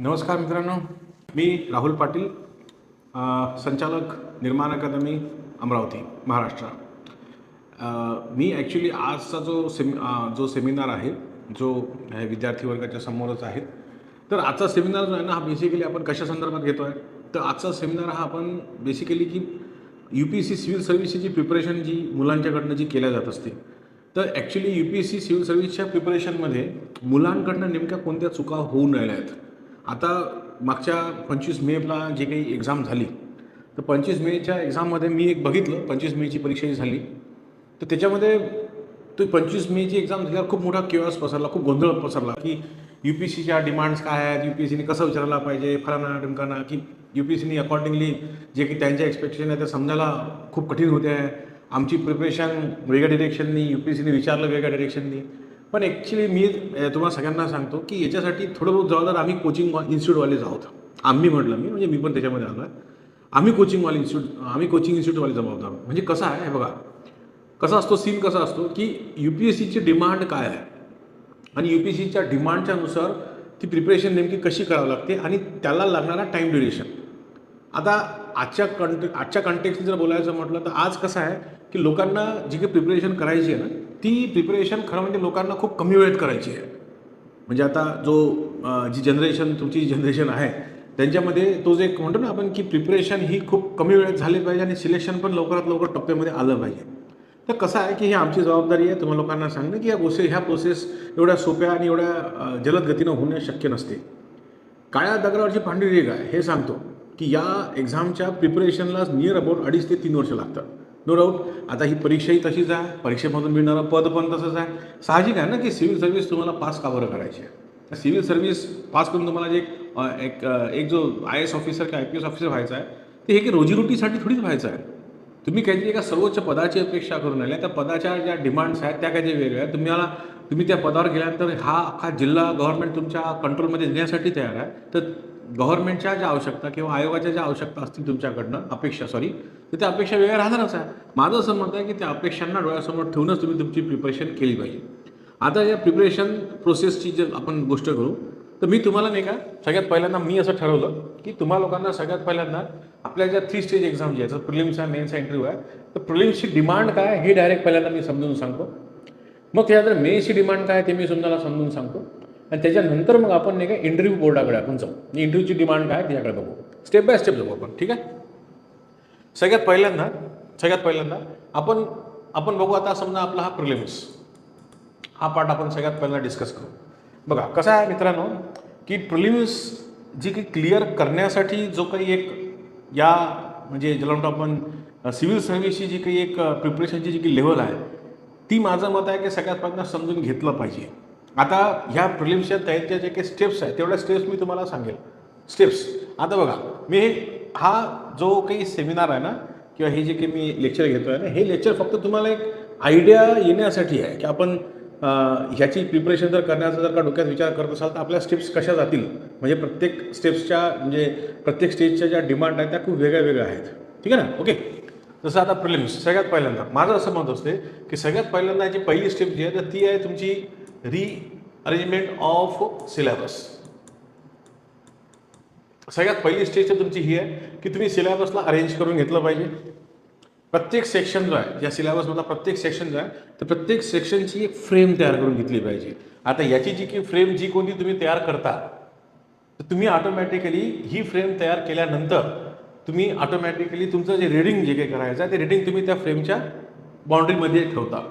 नमस्कार मित्रांनो, मी राहुल पाटील, संचालक निर्माण अकादमी अमरावती महाराष्ट्र. मी ॲक्च्युली आजचा जो सेमिनार आहे जो विद्यार्थी वर्गाच्या समोरच आहे. तर आजचा सेमिनार जो आहे ना, हा बेसिकली आपण कशा संदर्भात घेतो आहे. तर आजचा सेमिनार हा आपण बेसिकली की UPSC सिव्हिल सर्व्हिसची प्रिपरेशन जी मुलांच्याकडनं जी केल्या जात असते. तर ॲक्च्युली UPSC सिव्हिल सर्व्हिसच्या प्रिपरेशनमध्ये मुलांकडनं नेमक्या कोणत्या चुका होऊन राहिल्या आहेत. आता मागच्या 25 मेला जे काही एक्झाम झाली, तर 25 मेच्या एक्झाममध्ये मी एक बघितलं. 25 मेची परीक्षा जी झाली, तर त्याच्यामध्ये तो 25 मेची एक्झाम झाल्यावर खूप मोठा केओस पसरला, खूप गोंधळ पसरला की UPSCच्या डिमांड्स काय आहेत, UPSCने कसं विचारायला पाहिजे, फलाना ढिमकाना, की UPSCने अकॉर्डिंगली जे की त्यांच्या एक्सपेक्टेशन आहे ते समजायला खूप कठीण होते आहे. आमची प्रिपरेशन वेगळ्या डिरेक्शननी, UPSCने विचारलं वेगळ्या डिरेक्शननी. पण ॲक्च्युली मी तुम्हाला सगळ्यांना सांगतो की याच्यासाठी थोडं बहुत जबाबदार आम्ही कोचिंग इन्स्टिट्यूटवालेच आहोत. आम्ही म्हटलं मी म्हणजे मी पण त्याच्यामध्ये आलो आहे. आम्ही कोचिंग इन्स्टिट्यूटवाले जबाबदार. म्हणजे कसं आहे हे बघा, कसा असतो सीन, कसा असतो की UPSCची डिमांड काय आहे आणि UPSCच्या डिमांडच्या नुसार ती प्रिपरेशन नेमकी कशी करावी लागते आणि त्याला लागणारा टाईम ड्युरेशन. आता आजच्या कंटेक्सने जर बोलायचं म्हटलं तर आज कसं आहे की लोकांना जी काही प्रिपरेशन करायची आहे ना, ती प्रिपरेशन खरं म्हणजे लोकांना खूप कमी वेळेत करायची आहे. म्हणजे आता जी जनरेशन आहे त्यांच्यामध्ये तो जे एक म्हणतो ना आपण की प्रिपरेशन ही खूप कमी वेळेत झाली पाहिजे आणि सिलेक्शन पण लवकरात लवकर टप्प्यामध्ये आलं पाहिजे. तर कसं आहे की ही आमची जबाबदारी आहे तुम्हाला लोकांना सांगणं की ह्या प्रोसेस एवढ्या सोप्या आणि एवढ्या जलद गतीनं होणे शक्य नसते. काळ्या दगडावरची पांढरी रेघ आहे हे सांगतो की या एक्झामच्या प्रिपरेशनला नियर अबाउट 2.5 ते 3 वर्ष लागतात. No doubt. आता ही परीक्षाही तशीच आहे, परीक्षेमधून मिळणारं पद पण तसंच आहे. साहजिक आहे ना की सिव्हिल सर्व्हिस तुम्हाला पास का बरं करायची आहे. सिव्हिल सर्व्हिस पास करून तुम्हाला जे एक जो IAS ऑफिसर किंवा IPS ऑफिसर व्हायचा आहे ते हे की रोजीरोटीसाठी थोडीच व्हायचं आहे. तुम्ही काहीतरी एका सर्वोच्च पदाची अपेक्षा करून आल्या. त्या पदाच्या ज्या डिमांड्स आहेत त्या काहीतरी वेगळ्या आहेत. तुम्ही त्या पदावर गेल्यानंतर हा जिल्हा गव्हर्नमेंट तुमच्या कंट्रोलमध्ये देण्यासाठी तयार आहे. तर गव्हर्नमेंटच्या ज्या आवश्यकता किंवा आयोगाच्या ज्या आवश्यकता असतील तुमच्याकडनं तर त्या अपेक्षा वेगळ्या राहणारच आहे. माझं असं मत आहे की त्या अपेक्षांना डोळ्यासमोर ठेवूनच तुम्ही तुमची प्रिपरेशन केली पाहिजे. आता या प्रिपरेशन प्रोसेसची जर आपण गोष्ट करू तर मी तुम्हाला नाही का सगळ्यात पहिल्यांदा मी असं ठरवलं की तुम्हा लोकांना सगळ्यात पहिल्यांदा आपल्या ज्या 3 स्टेज एक्झाम जी आहे, जसं प्रिलिम्स आहे, मेन्स आहे, इंटरव्ह्यू आहे, तर प्रिलिम्सची डिमांड काय हे डायरेक्ट पहिल्यांदा मी समजून सांगतो. मग त्यानंतर मेन्सची डिमांड काय ते मी तुम्हाला समजून सांगतो आणि त्याच्यानंतर मग आपण नाही का इंटरव्ह्यू बोर्डाकडे आपण जाऊ. इंटरव्ह्यूची डिमांड काय त्याच्याकडे बघू. स्टेप बाय स्टेप जाऊ आपण. ठीक आहे. सगळ्यात पहिल्यांदा आपण बघू. आता समजा आपला हा प्रिलिम्स हा पार्ट आपण सगळ्यात पहिल्यांदा डिस्कस करू. बघा कसं आहे मित्रांनो की प्रिलिम्स जी काही क्लिअर करण्यासाठी जो काही एक या म्हणजे ज्याला म्हणतो आपण सिव्हिल सर्व्हिसची जी काही एक प्रिपरेशनची जी काही लेवल आहे ती माझं मत आहे की सगळ्यात पहिल्यांदा समजून घेतलं पाहिजे. आता ह्या प्रिलिम्सच्या तयारीच्या जे काही स्टेप्स आहेत तेवढ्या स्टेप्स मी तुम्हाला सांगेल. स्टेप्स आता बघा, मी हा जो काही सेमिनार आहे ना किंवा हे जे काही मी लेक्चर घेतो आहे ना, हे लेक्चर फक्त तुम्हाला एक आयडिया येण्यासाठी आहे की आपण ह्याची प्रिपरेशन जर करण्याचा जर का डोक्यात विचार करत असाल तर आपल्या स्टेप्स कशा जातील. म्हणजे प्रत्येक स्टेजच्या ज्या डिमांड आहेत त्या खूप वेगळ्या आहेत. ठीक आहे ना. ओके. जसं आता प्रिलिम्स सगळ्यात पहिल्यांदा माझं असं मत असते की सगळ्यात पहिल्यांदा याची पहिली स्टेप जी आहे तर ती आहे तुमची रिअरेंजमेंट ऑफ सिलेबस. सगळ्यात पहिली स्टेज तुमची ही आहे की तुम्ही सिलेबसला अरेंज करून घेतलं पाहिजे. प्रत्येक सेक्शन जो आहे या सिलेबसमधला प्रत्येक सेक्शन जो आहे तर प्रत्येक सेक्शनची एक फ्रेम तयार करून घेतली पाहिजे. आता याची जी की फ्रेम जी कोणती तुम्ही तयार करता तर तुम्ही ऑटोमॅटिकली ही फ्रेम तयार केल्यानंतर तुम्ही ऑटोमॅटिकली तुमचं जे रिडिंग जे काही करायचं आहे ते रिडिंग तुम्ही त्या फ्रेमच्या बाउंड्रीमध्ये ठेवता.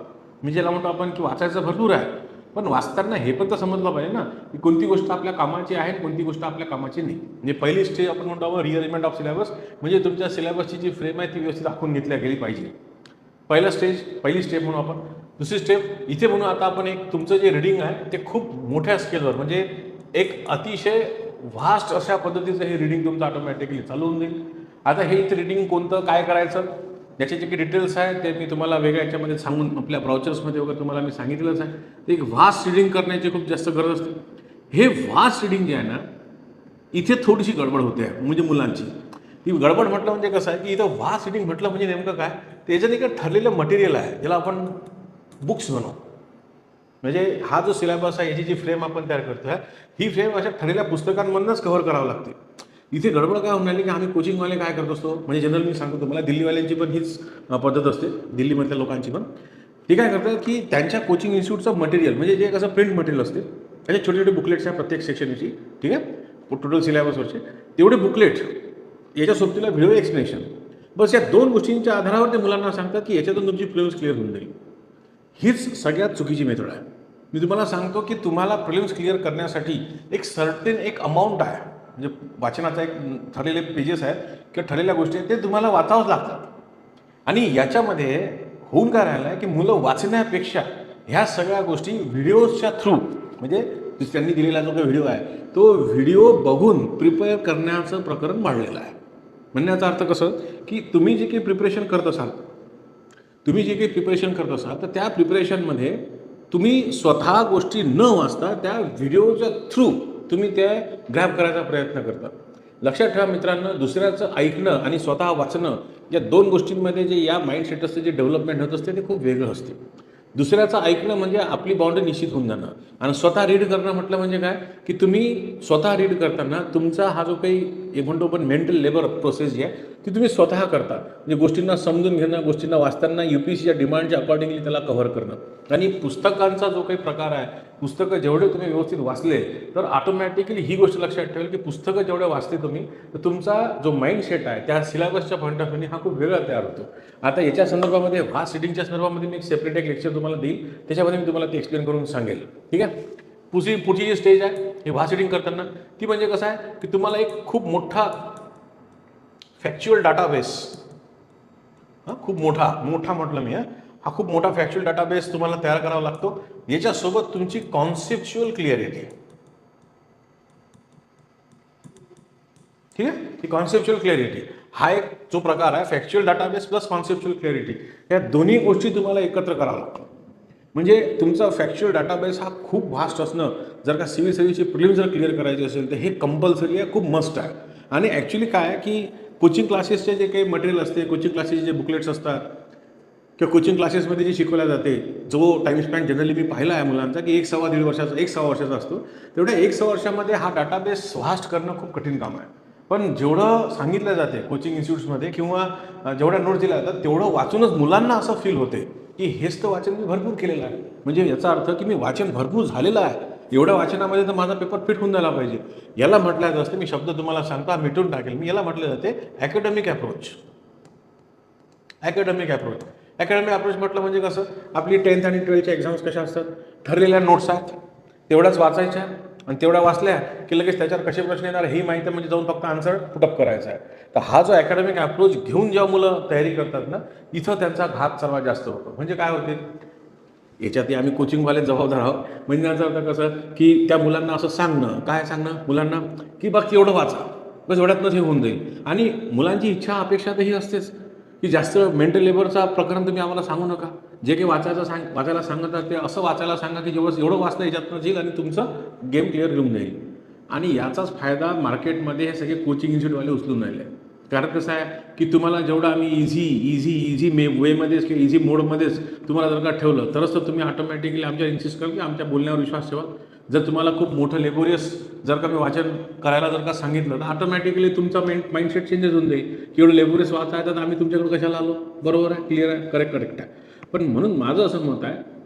मी ज्याला म्हणतो आपण की वाचायचं भरपूर आहे पण वाचताना हे पण तर समजलं पाहिजे ना की कोणती गोष्ट आपल्या कामाची आहे आणि कोणती गोष्ट आपल्या कामाची नाही. म्हणजे पहिली स्टेज आपण म्हणतो आपण रिअरेंजमेंट ऑफ सिलेबस, म्हणजे तुमच्या सिलेबसची जी फ्रेम आहे ती व्यवस्थित आखून घेतल्या गेली पाहिजे. पहिली स्टेप म्हणून आपण. दुसरी स्टेप इथे म्हणून आता आपण एक तुमचं जे रिडिंग आहे ते खूप मोठ्या स्केलवर म्हणजे एक अतिशय व्हास्ट अशा पद्धतीचं हे रिडिंग तुमचं ऑटोमॅटिकली चालू होऊन जाईल. आता हे इथे रिडिंग कोणतं काय करायचं याचे जे काही डिटेल्स आहेत ते मी तुम्हाला वेगळ्या याच्यामध्ये सांगून आपल्या ब्राउचर्समध्ये वगैरे तुम्हाला मी सांगितलंच आहे. ते एक व्हास्ट रिडिंग करण्याची खूप जास्त गरज असते. हे व्हास्ट रिडिंग जे आहे ना इथे थोडीशी गडबड होते म्हणजे मुलांची. ती गडबड म्हटलं म्हणजे कसं आहे की इथं व्हास्ट रिडिंग म्हटलं म्हणजे नेमकं काय, त्याच्यात एक ठरलेलं मटेरियल आहे ज्याला आपण बुक्स म्हणू. म्हणजे हा जो सिलेबस आहे याची जी फ्रेम आपण तयार करतो आहे ही फ्रेम अशा ठरलेल्या पुस्तकांमधूनच कव्हर करावं लागते. इथे गडबड काय होऊन राहिली की आम्ही कोचिंगवाले काय करत असतो, म्हणजे जनरल मी सांगतो तुम्हाला, दिल्लीवाल्यांची पण हीच पद्धत असते, दिल्लीमधल्या लोकांची पण. ते काय करतात की त्यांच्या कोचिंग इन्स्टिट्यूटचं मटेरियल, म्हणजे जे कसं प्रिंट मटेरियल असते त्याचे छोटे छोटे बुकलेट्स आहे प्रत्येक सेक्शनची, ठीक आहे, टोटल सिलेबसवरचे तेवढे बुकलेट, याच्या सोबतीला व्हिडिओ एक्सप्लेनेशन, बस या 2 गोष्टींच्या आधारावर ते मुलांना सांगतात की याच्यातून तुमची प्रिलिम्स क्लिअर होऊन जाईल. हीच सगळ्यात चुकीची मेथड आहे. मी तुम्हाला सांगतो की तुम्हाला प्रिलिम्स क्लिअर करण्यासाठी एक अमाऊंट आहे, म्हणजे वाचनाचा एक ठरलेले पेजेस आहेत किंवा ठरलेल्या गोष्टी आहेत, ते तुम्हाला वाचावंच लागतात. आणि याच्यामध्ये होऊन काय राहिलं आहे की मुलं वाचण्यापेक्षा ह्या सगळ्या गोष्टी व्हिडिओजच्या थ्रू, म्हणजे त्यांनी दिलेला जो काही व्हिडिओ आहे तो व्हिडिओ बघून प्रिपेअर करण्याचं प्रकरण वाढलेलं आहे. म्हणण्याचा अर्थ कसं की तुम्ही जे काही प्रिपरेशन करत असाल तर त्या प्रिपरेशनमध्ये तुम्ही स्वतः गोष्टी न वाचता त्या व्हिडिओच्या थ्रू तुम्ही त्या ग्रॅब करायचा प्रयत्न करता. लक्षात ठेवा मित्रांनो, दुसऱ्याचं ऐकणं आणि स्वतः वाचणं या 2 गोष्टींमध्ये जे या माइंडसेटचं जे डेव्हलपमेंट होत असते ते खूप वेगळं असते. दुसऱ्याचं ऐकणं म्हणजे आपली बाउंड्री निश्चित होऊन जाणं, आणि स्वतः रीड करणं म्हटलं म्हणजे काय की तुम्ही स्वतः रीड करताना तुमचा हा जो काही एक म्हणतो आपण मेंटल लेबर प्रोसेस जी आहे ती तुम्ही स्वतः करता. म्हणजे गोष्टींना समजून घेणं, गोष्टींना वाचताना UPSCच्या डिमांडच्या अकॉर्डिंगली त्याला कव्हर करणं. आणि पुस्तकांचा जो काही प्रकार आहे, पुस्तकं जेवढे तुम्ही व्यवस्थित वाचले तर ऑटोमॅटिकली ही गोष्ट लक्षात ठेवेल की पुस्तकं जेवढे वाचते तुम्ही तर तुमचा जो माइंडसेट आहे त्या सिलेबसच्या पॉईंट ऑफ व्ह्यूने हा खूप वेगळा तयार होतो. आता याच्या संदर्भामध्ये फास्ट रिडिंगच्या संदर्भामध्ये मी एक सेपरेट एक लेक्चर तुम्हाला देईल, त्याच्यामध्ये मी तुम्हाला ते एक्सप्लेन करून सांगेल, ठीक आहे. पुढची जी स्टेज आहे ही फास्ट रिडिंग करताना ती म्हणजे कसं आहे की तुम्हाला एक खूप मोठा फॅक्च्युअल डाटाबेस, खूप मोठा म्हटलं मी, हा खूप मोठा फॅक्च्युअल डाटाबेस तुम्हाला तयार करावा लागतो. याच्यासोबत तुमची कॉन्सेप्च्युअल क्लिअरिटी, ठीक आहे, ही कॉन्सेप्च्युअल क्लिअरिटी हा एक जो प्रकार आहे, factual database plus conceptual clarity, या दोन्ही गोष्टी तुम्हाला एकत्र करावं लागतं. म्हणजे तुमचा फॅक्च्युअल डाटाबेस हा खूप व्हास्ट असणं, जर का सिव्हिल सर्व्हिसची प्रिलिम्स जर क्लिअर करायची असेल तर हे कंपल्सरी आहे, खूप मस्ट आहे. आणि ॲक्च्युली काय आहे की कोचिंग क्लासेसचे जे काही मटेरियल असते, कोचिंग क्लासेसचे जे बुकलेट्स असतात किंवा कोचिंग क्लासेसमध्ये जे शिकवल्या जाते, जो टाईम स्पॅन जनरली मी पाहिला आहे मुलांचा की 1 सव्वा वर्षाचा असतो, तेवढ्या 1 वर्षामध्ये हा डाटाबेस व्हास्ट करणं खूप कठीण काम आहे. पण जेवढं सांगितलं जाते कोचिंग इन्स्टिट्यूट्समध्ये किंवा जेवढ्या नोट्स दिल्या जातात तेवढं वाचूनच मुलांना असं फील होते की हेच तर वाचन मी भरपूर केलेलं आहे, म्हणजे याचा अर्थ की मी वाचन भरपूर झालेलं आहे, एवढ्या वाचनामध्ये तर माझा पेपर फिट होऊन जायला पाहिजे. याला म्हटलं जातं, मी शब्द तुम्हाला सांगता मिटून टाकेल मी, याला म्हटलं जाते अकॅडमिक अप्रोच. अकॅडमिक अप्रोच म्हटलं म्हणजे कसं, आपली 10th आणि 12th एक्झाम्स कशा असतात, ठरलेल्या नोट्स आहेत तेवढ्याच वाचायच्या, आणि तेवढ्या वाचल्या की लगेच त्याच्यावर कसे प्रश्न येणार ही माहिती, म्हणजे जाऊन फक्त आन्सर पुटअप करायचा आहे. तर हा जो अकॅडमिक अप्रोच घेऊन जेव्हा मुलं तयारी करतात ना, इथं त्यांचा घात सर्वात जास्त होतो. म्हणजे काय होते, याच्यात आम्ही कोचिंगवाले जबाबदार आहोत. म्हणजे त्याचा अर्थ कसं की त्या मुलांना असं सांगणं मुलांना की बघ एवढं वाचा, बस एवढ्यातनंच हे होऊन जाईल. आणि मुलांची इच्छा अपेक्षा तर ही असतेच की जास्त मेंटल लेबरचा प्रकरण तुम्ही आम्हाला सांगू नका, जे काही वाचायला सांगतात ते असं वाचायला सांगा की जेव्हा एवढं वाचलं याच्यातनं येईल आणि तुमचं गेम क्लिअर घेऊन जाईल. आणि याचाच फायदा मार्केटमध्ये हे सगळे कोचिंग इन्स्टिट्यूटवाले उचलून राहिले. कारण कसं आहे की तुम्हाला जेवढं आम्ही इझी वेमध्येच किंवा इझी मोडमध्येच तुम्हाला जर का ठेवलं तरच तर तुम्ही ऑटोमॅटिकली आमच्यावर इन्सिस्ट कराल की आमच्या बोलण्यावर विश्वास ठेवा. जर तुम्हाला खूप मोठं लेबोरियस जर का मी वाचन करायला जर का सांगितलं तर ऑटोमॅटिकली तुमचा माइंडसेट चेंजेस होऊन जाईल की एवढं लेबोरियस वाचायचं तर आम्ही तुमच्याकडे कशाला आलो. बरोबर आहे, क्लिअर आहे, करेक्ट आहे. पण म्हणून माझं असं मत आहे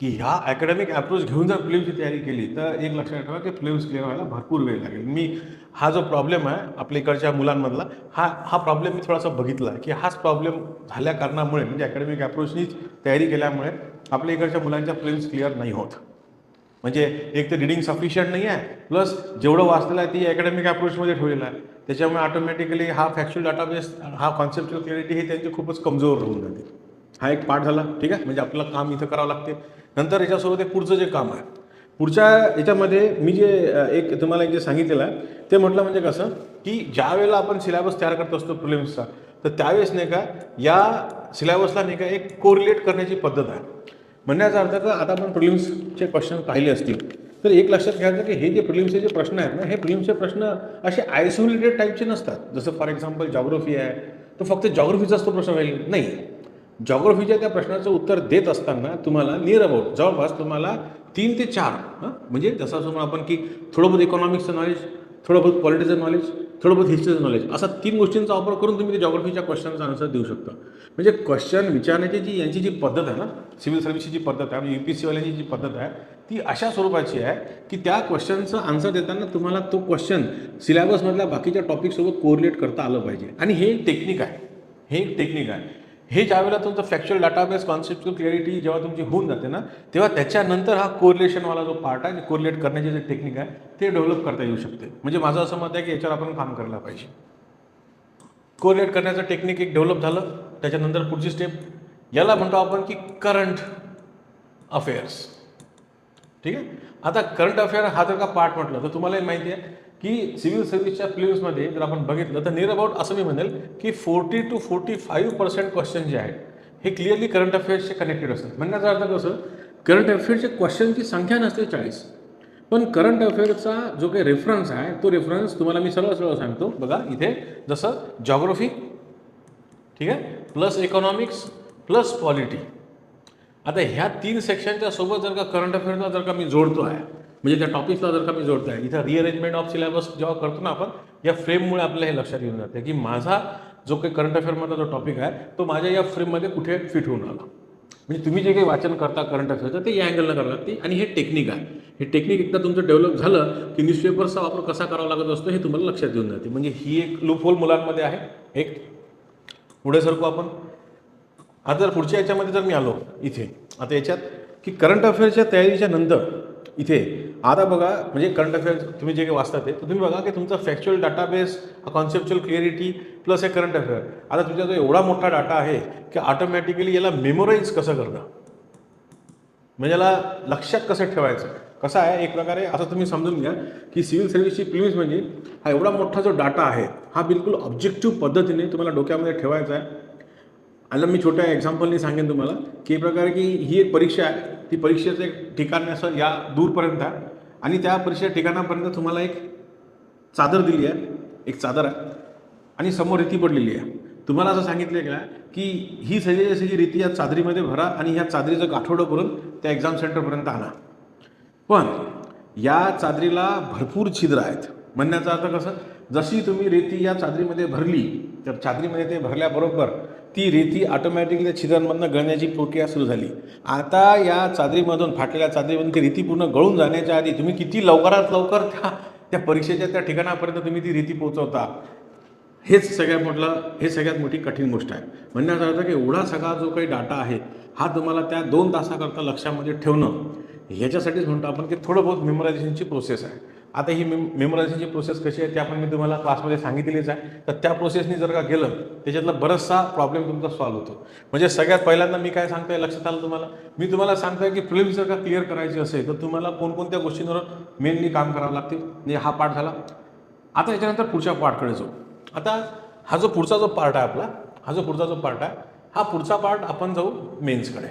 की ह्या अकॅडमिक अप्रोच घेऊन जर फिल्मची तयारी केली तर एक लक्षात ठेवा की फिल्म्स क्लिअर व्हायला भरपूर वेळ लागेल. मी हा जो प्रॉब्लेम आहे आपल्या इकडच्या मुलांमधला हा प्रॉब्लेम मी थोडासा बघितला की हाच प्रॉब्लेम झाल्या कारणामुळे, म्हणजे अकॅडमिक अप्रोचनीच तयारी केल्यामुळे आपल्या इकडच्या मुलांच्या फिल्म्स क्लिअर नाही होत. म्हणजे एक तर रिडिंग सफिशियंट नाही आहे, प्लस जेवढं वाचलेलं आहे ती अकॅडमिक अप्रोचमध्ये ठेवलेलं आहे, त्याच्यामुळे ऑटोमॅटिकली हा फॅक्च्युअल डाटाबेस, हा कॉन्सेप्च्युअल क्लिअरिटी हे त्यांची खूपच कमजोर होऊन जाते. हा एक पार्ट झाला, ठीक आहे. म्हणजे आपलं काम इथं करावं लागते. नंतर याच्यासोबत एक पुढचं जे काम आहे, पुढच्या याच्यामध्ये मी जे एक तुम्हाला जे सांगितलेलं आहे ते म्हटलं म्हणजे कसं की ज्या वेळेला आपण सिलेबस तयार करत असतो प्रिलिम्सचा, तर त्यावेळेस नाही का या सिलेबसला नाही का एक कोरिलेट करण्याची पद्धत आहे. म्हणण्याचा अर्थ का आता आपण प्रिलिम्सचे क्वेश्चन पाहिले असतील तर एक लक्षात घ्यायचं की हे जे प्रिलिम्सचे जे प्रश्न आहेत ना, हे प्रिलिम्सचे प्रश्न असे आयसोलेटेड टाईपचे नसतात. जसं फॉर एक्झाम्पल जॉग्राफी आहे, तर फक्त जॉग्राफीचाच तो प्रश्न होईल नाही. जॉग्रफीच्या त्या प्रश्नाचं उत्तर देत असताना तुम्हाला नियर अबाउट जवळपास तुम्हाला 3 ते 4 म्हणजे जसं असं आपण की थोडं बहुत इकॉनॉमिक्सचं नॉलेज, थोडं बहुत पॉलिटिकल नॉलेज, थोडं बहुत हिस्ट्रीचं नॉलेज, असा 3 गोष्टींचा वापर करून तुम्ही ते जॉग्रफीच्या क्वेश्चनचा आन्सर देऊ शकता. म्हणजे क्वेश्चन विचारण्याची यांची जी पद्धत आहे ना, सिव्हिल सर्व्हिसची जी पद्धत आहे, म्हणजे UPSC वाल्यांची जी पद्धत आहे ती अशा स्वरूपाची आहे की त्या क्वेश्चनचं आन्सर देताना तुम्हाला तो क्वेश्चन सिलेबसमधल्या बाकीच्या टॉपिकसोबत कोरिलेट करता आलं पाहिजे. आणि हे एक टेक्निक आहे, हे एक टेक्निक आहे. हे ज्यावेळेला तुमचं फॅक्च्युअल डाटाबेस कॉन्सेप्च्युअल क्लॅरिटी जेव्हा तुमची होऊन जाते ना, तेव्हा त्याच्यानंतर हा कोरिलेशनवाला जो पार्ट आहे, कोरिलेट करण्याची जे टेक्निक आहे ते डेव्हलप करता येऊ शकते. म्हणजे माझं असं मत आहे की याच्यावर आपण काम करायला पाहिजे. कोरिलेट करण्याचं टेक्निक एक डेव्हलप झालं, त्याच्यानंतर पुढची स्टेप याला म्हणतो आपण की करंट अफेअर्स. ठीक आहे. आता करंट अफेअर हा जर का पार्ट म्हटलं तर तुम्हालाही माहिती आहे की सिव्हिल सर्व्हिसच्या प्रिलिम्समध्ये जर आपण बघितलं तर नियर अबाउट असं मी म्हणेल की 40 to 45% क्वेश्चन जे आहेत हे क्लिअरली करंट अफेअर्सचे कनेक्टेड असतात. म्हणण्याचा अर्थ कसं, करंट अफेअर्सच्या क्वेश्चनची संख्या नसते 40, पण करंट अफेअर्सचा जो काही रेफरन्स आहे तो रेफरन्स तुम्हाला मी सरळ सरळ सांगतो. बघा इथे जसं जॉग्रफी, ठीक आहे, प्लस इकॉनॉमिक्स प्लस पॉलिटी. आता ह्या 3 सेक्शनच्या सोबत जर का करंट अफेअर्सला जर का मी जोडतो आहे, म्हणजे त्या टॉपिक्सला जर का मी जोडतो आहे, इथं रिअरेंजमेंट ऑफ सिलेबस जेव्हा करतो ना आपण, या फ्रेममुळे आपल्याला हे लक्षात येऊन जाते की माझा जो काही करंट अफेअरमधला जो टॉपिक आहे तो माझ्या या फ्रेममध्ये कुठे फिट होऊन आला. म्हणजे तुम्ही जे काही वाचन करता करंट अफेअर्सचं ते या अँगलनं करावं लागते. आणि हे टेक्निक आहे, हे टेक्निक एकदा तुमचं डेव्हलप झालं की न्यूजपेपर्सचा वापर कसा करावा लागत असतो हे तुम्हाला लक्षात येऊन जाते. म्हणजे ही एक लूपहोल मुलांमध्ये आहे. एक पुढे सरकू आपण. आता जर पुढच्या याच्यामध्ये जर मी आलो इथे, आता याच्यात की करंट अफेअर्सच्या तयारीच्या नंतर इथे आता बघा, म्हणजे करंट अफेअर्स तुम्ही जे काही वाचता ते तर तुम्ही बघा की तुमचा factual database, conceptual clarity plus हे करंट अफेअर. आता तुमचा जो एवढा मोठा डाटा आहे की ऑटोमॅटिकली याला मेमोराईज कसं करणं, म्हणजे याला लक्षात कसं ठेवायचं. कसं आहे, एक प्रकारे असं तुम्ही समजून घ्या की सिव्हिल सर्व्हिसची प्रिलिम्स म्हणजे हा एवढा मोठा जो डाटा आहे हा बिलकुल ऑब्जेक्टिव्ह पद्धतीने तुम्हाला डोक्यामध्ये ठेवायचा आहे. आता मी छोट्या एक्झाम्पलनी सांगेन तुम्हाला की एक प्रकारे की ही एक परीक्षा आहे, ती परीक्षेचं एक ठिकाण असं या दूरपर्यंत आहे आणि त्या परीक्षेच्या ठिकाणापर्यंत तुम्हाला एक चादर दिली आहे, एक चादर आहे आणि समोर रेती पडलेली आहे. तुम्हाला असं सांगितलं आहे का की ही सगळी रेती या चादरीमध्ये भरा आणि ह्या चादरीचं गाठोडं करून त्या एक्झाम सेंटरपर्यंत आणा. पण या चादरीला भरपूर छिद्र आहेत. म्हणण्याचा अर्थ कसं, जशी तुम्ही रेती या चादरीमध्ये भरली तर चादरीमध्ये ते भरल्याबरोबर ती रेती ऑटोमॅटिकली त्या छिद्रांमधून गळण्याची प्रक्रिया सुरू झाली. आता या चादरीमधून, फाटलेल्या चादरीमधून ती रेती पूर्ण गळून जाण्याच्या आधी तुम्ही किती लवकरात लवकर त्या परीक्षेच्या त्या ठिकाणापर्यंत तुम्ही ती रेती पोहोचवता, हे सगळ्यात मोठी कठीण गोष्ट आहे. म्हणण्याचा अर्थ की एवढा सगळा जो काही डाटा आहे हा तुम्हाला त्या 2 तासाकरता लक्षामध्ये ठेवणं, ह्याच्यासाठीच म्हणतो आपण की थोडं बहुत मेमोरायझेशनची प्रोसेस आहे. आता ही मेमोरायझेशनची प्रोसेस कशी आहे ते आपण मी तुम्हाला क्लासमध्ये सांगितलेलीच आहे. तर त्या प्रोसेसनी जर का गेलं त्याच्यातला बराचसा प्रॉब्लेम तुमचा सॉल्व्ह होतो. म्हणजे सगळ्यात पहिल्यांदा मी काय सांगतोय लक्षात आलं तुम्हाला, मी तुम्हाला सांगतोय की प्रिलिम्स जर का क्लिअर करायची असेल तर तुम्हाला कोणकोणत्या गोष्टींवर मेनली काम करावं लागते. म्हणजे हा पार्ट झाला. आता याच्यानंतर पुढच्या पार्टकडे जाऊ. आता हा जो पुढचा जो पार्ट आहे आपला, हा पुढचा पार्ट आपण जाऊ मेन्सकडे.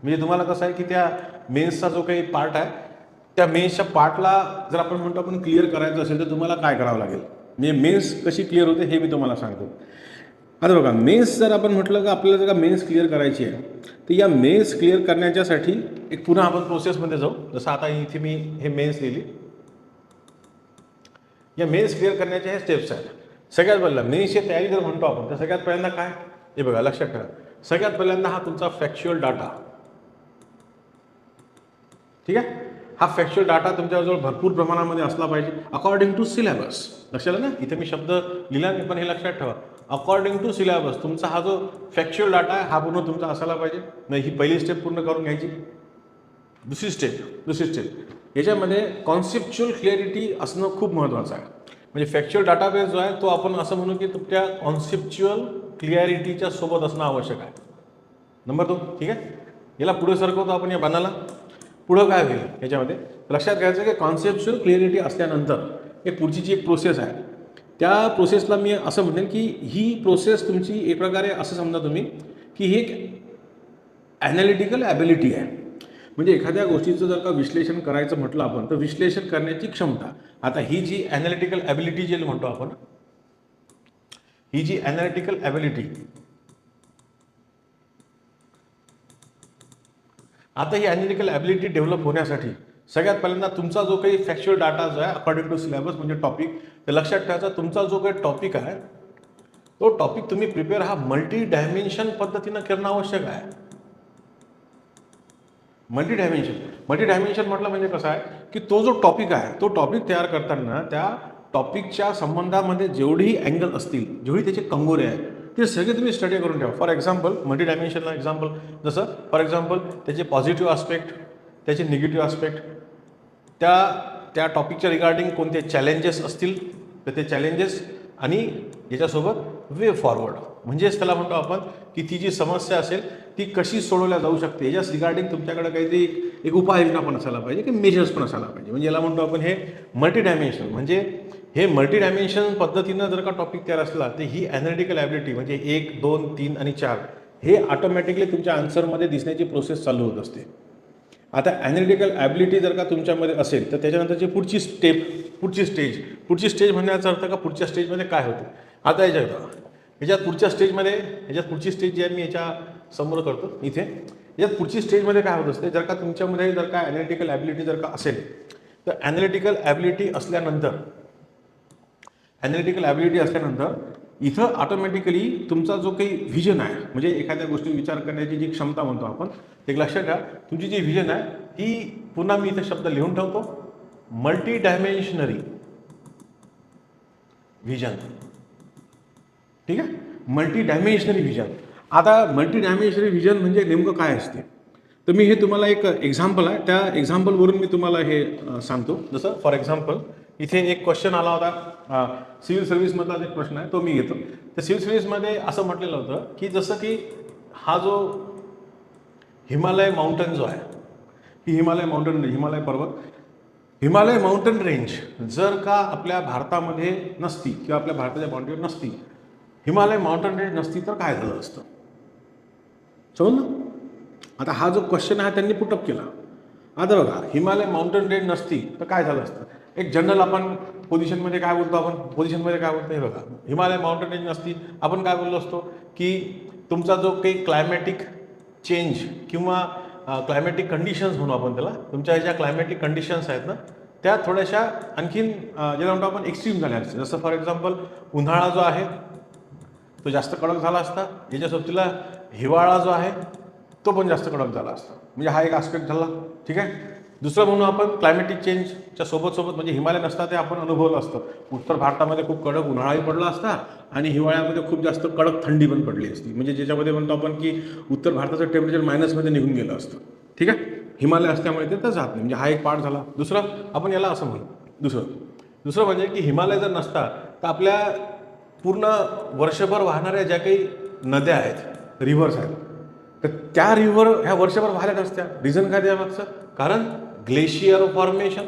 म्हणजे तुम्हाला कसं आहे की त्या मेन्सचा जो काही पार्ट आहे त्या मेन्सच्या पार्टला जर आपण म्हणतो आपण क्लिअर करायचं असेल तर तुम्हाला काय करावं लागेल, म्हणजे मेन्स कशी क्लिअर होते हे मी तुम्हाला सांगतो. आता बघा, मेन्स जर आपण म्हटलं की आपल्याला जर का मेन्स क्लिअर करायची आहे तर या मेन्स क्लिअर करण्याच्यासाठी एक पुन्हा आपण प्रोसेसमध्ये जाऊ. जसं आता इथे मी हे मेन्स लिहिली, या मेन्स क्लिअर करण्याच्या हे स्टेप्स आहेत. सगळ्यात पहिला मेन्सची तयारी जर म्हणतो आपण तर सगळ्यात पहिल्यांदा काय, हे बघा लक्षात ठेवा, सगळ्यात पहिल्यांदा हा तुमचा फॅक्च्युअल डाटा. ठीक आहे, हा फॅक्च्युअल डाटा तुमच्याजवळ भरपूर प्रमाणामध्ये असला पाहिजे अकॉर्डिंग टू सिलेबस. लक्षात आलं ना, इथे मी शब्द लिहिला नाही पण हे लक्षात ठेवा, अकॉर्डिंग टू सिलेबस तुमचा हा जो फॅक्च्युअल डाटा आहे हा पूर्ण तुमचा असायला पाहिजे. नाही, ही पहिली स्टेप पूर्ण करून घ्यायची. दुसरी स्टेप याच्यामध्ये कॉन्सेप्च्युअल क्लिअरिटी असणं खूप महत्त्वाचं आहे. म्हणजे फॅक्च्युअल डाटाबेस जो आहे तो आपण असं म्हणू की तुमच्या कॉन्सेप्च्युअल क्लिअरिटीच्या सोबत असणं आवश्यक आहे. नंबर 2. ठीक आहे, याला पुढे सरकवतो आपण या बाणाला. पुढं काय होईल याच्यामध्ये लक्षात घ्यायचं की कॉन्सेप्च्युअल क्लिअरिटी असल्यानंतर एक पुढची जी एक प्रोसेस आहे त्या प्रोसेसला मी असं म्हणेन की ही प्रोसेस तुमची एक प्रकारे असं समजा तुम्ही की ही एक ॲनालिटिकल ॲबिलिटी आहे. म्हणजे एखाद्या गोष्टीचं जर का विश्लेषण करायचं म्हटलं आपण तर विश्लेषण करण्याची क्षमता. आता ही जी ॲनालिटिकल ॲबिलिटी जे म्हणतो आपण, ही जी ॲनालिटिकल ॲबिलिटी आता ही ॲनालिटिकल ॲबिलिटी डेव्हलप होण्यासाठी सगळ्यात पहिल्यांदा तुमचा जो काही फॅक्च्युअल डाटा जो आहे अकॉर्डिंग टू सिलेबस म्हणजे टॉपिक, तर लक्षात ठेवायचा तुमचा जो काही टॉपिक आहे तो टॉपिक तुम्ही प्रिपेअर हा मल्टी डायमेन्शन पद्धतीनं करणं आवश्यक आहे. मल्टी डायमेन्शन म्हटलं म्हणजे कसं आहे की तो जो टॉपिक आहे तो टॉपिक तयार करताना त्या टॉपिकच्या संबंधामध्ये जेवढी अँगल असतील, जेवढी त्याचे कंगोरे आहेत, ते सगळे तुम्ही स्टडी करून ठेवा. फॉर एक्झाम्पल मल्टी डायमेन्शनला एक्झाम्पल जसं फॉर एक्झाम्पल त्याचे पॉझिटिव्ह आस्पेक्ट, त्याचे निगेटिव्ह आस्पेक्ट, त्या टॉपिकच्या रिगार्डिंग कोणते चॅलेंजेस असतील तर ते चॅलेंजेस आणि याच्यासोबत वे फॉरवर्ड म्हणजेच त्याला म्हणतो आपण की ती जी समस्या असेल ती कशी सोडवल्या जाऊ शकते याच्याच रिगार्डिंग तुमच्याकडे काहीतरी एक उपाययोजना पण असायला पाहिजे की मेजर्स पण असायला पाहिजे. म्हणजे याला म्हणतो आपण हे मल्टी डायमेन्शन. म्हणजे हे मल्टी डायमेन्शन पद्धतीनं जर का टॉपिक तयार असला तर ही ॲनालिटिकल ॲबिलिटी म्हणजे 1, 2, 3 आणि 4 हे ऑटोमॅटिकली तुमच्या आन्सरमध्ये दिसण्याची प्रोसेस चालू होत असते. आता ॲनालिटिकल ॲबिलिटी जर का तुमच्यामध्ये असेल तर त्याच्यानंतरची पुढची स्टेज म्हणण्याचा अर्थ का पुढच्या स्टेजमध्ये काय होते. आता ह्याच्यात पुढची स्टेज जी आहे मी याच्या समोर करतो इथे. याच्यात पुढची स्टेजमध्ये काय होत असते, जर का तुमच्यामध्ये जर का ॲनालिटिकल ॲबिलिटी जर का असेल तर ॲनालिटिकल ॲबिलिटी असल्यानंतर इथं ऑटोमॅटिकली तुमचा जो काही व्हिजन आहे म्हणजे एखाद्या गोष्टी विचार करण्याची जी क्षमता म्हणतो आपण, एक लक्षात घ्या तुमची जी व्हिजन आहे ही पुन्हा मी इथे शब्द लिहून ठेवतो मल्टी डायमेन्शनरी व्हिजन. ठीक आहे, मल्टी डायमेन्शनरी व्हिजन. आता मल्टी डायमेन्शनरी व्हिजन म्हणजे नेमकं काय असते तर मी हे तुम्हाला एक एक्झाम्पल आहे त्या एक्झाम्पलवरून मी तुम्हाला हे सांगतो. जसं फॉर एक्झाम्पल इथे एक क्वेश्चन आला होता सिव्हिल सर्व्हिसमधला एक प्रश्न आहे तो मी घेतो. तर सिव्हिल सर्व्हिसमध्ये असं म्हटलेलं होतं की जसं की हा जो हिमालय माउंटन जो आहे ही हिमालय माउंटन रेंज जर का आपल्या भारतामध्ये नसती किंवा आपल्या भारताच्या बाउंड्रीवर नसती, हिमालय माउंटन रेंज नसती तर काय झालं असतं समजलं. आता हा जो क्वेश्चन आहे त्यांनी पुटअप केला. आता बघा हिमालय माउंटन रेंज नसती तर काय झालं असतं. एक जनरल आपण पोझिशनमध्ये काय बोलतो हे बघा हिमालय माउंटन रेंज नसती आपण काय बोललो असतो की तुमचा जो काही क्लायमॅटिक चेंज किंवा क्लायमॅटिक कंडिशन्स म्हणू आपण त्याला, तुमच्या ज्या क्लायमॅटिक कंडिशन्स आहेत ना त्या थोड्याशा आणखीन ज्याला म्हणतो आपण एक्स्ट्रीम झाल्या असते. जसं फॉर एक्झाम्पल उन्हाळा जो आहे तो जास्त कडक झाला असता, याच्या सोबतीला हिवाळा जो आहे तो पण जास्त कडक झाला असता. म्हणजे हा एक आस्पेक्ट झाला. ठीक आहे, दुसरं म्हणून आपण क्लायमॅटिक चेंजच्या सोबत आपण जे हिमालय नसता ते आपण अनुभवलं असतं. उत्तर भारतामध्ये खूप कडक उन्हाळाही पडला असता आणि हिवाळ्यामध्ये खूप जास्त कडक थंडी पण पडली असती. म्हणजे ज्याच्यामध्ये म्हणतो आपण की उत्तर भारताचं टेम्परेचर मायनसमध्ये निघून गेलं असतं. ठीक आहे, हिमालय असल्यामुळे ते तर जात नाही. म्हणजे हा एक पार्ट झाला. दुसरं आपण याला असं म्हणू दुसरं म्हणजे की हिमालय जर नसता तर आपल्या पूर्ण वर्षभर वाहणाऱ्या ज्या काही नद्या आहेत, रिव्हर्स आहेत, तर त्या रिव्हर ह्या वर्षभर वाहल्या नसत्या. रिझन काय त्यामागचं, कारण ग्लेशियर फॉर्मेशन.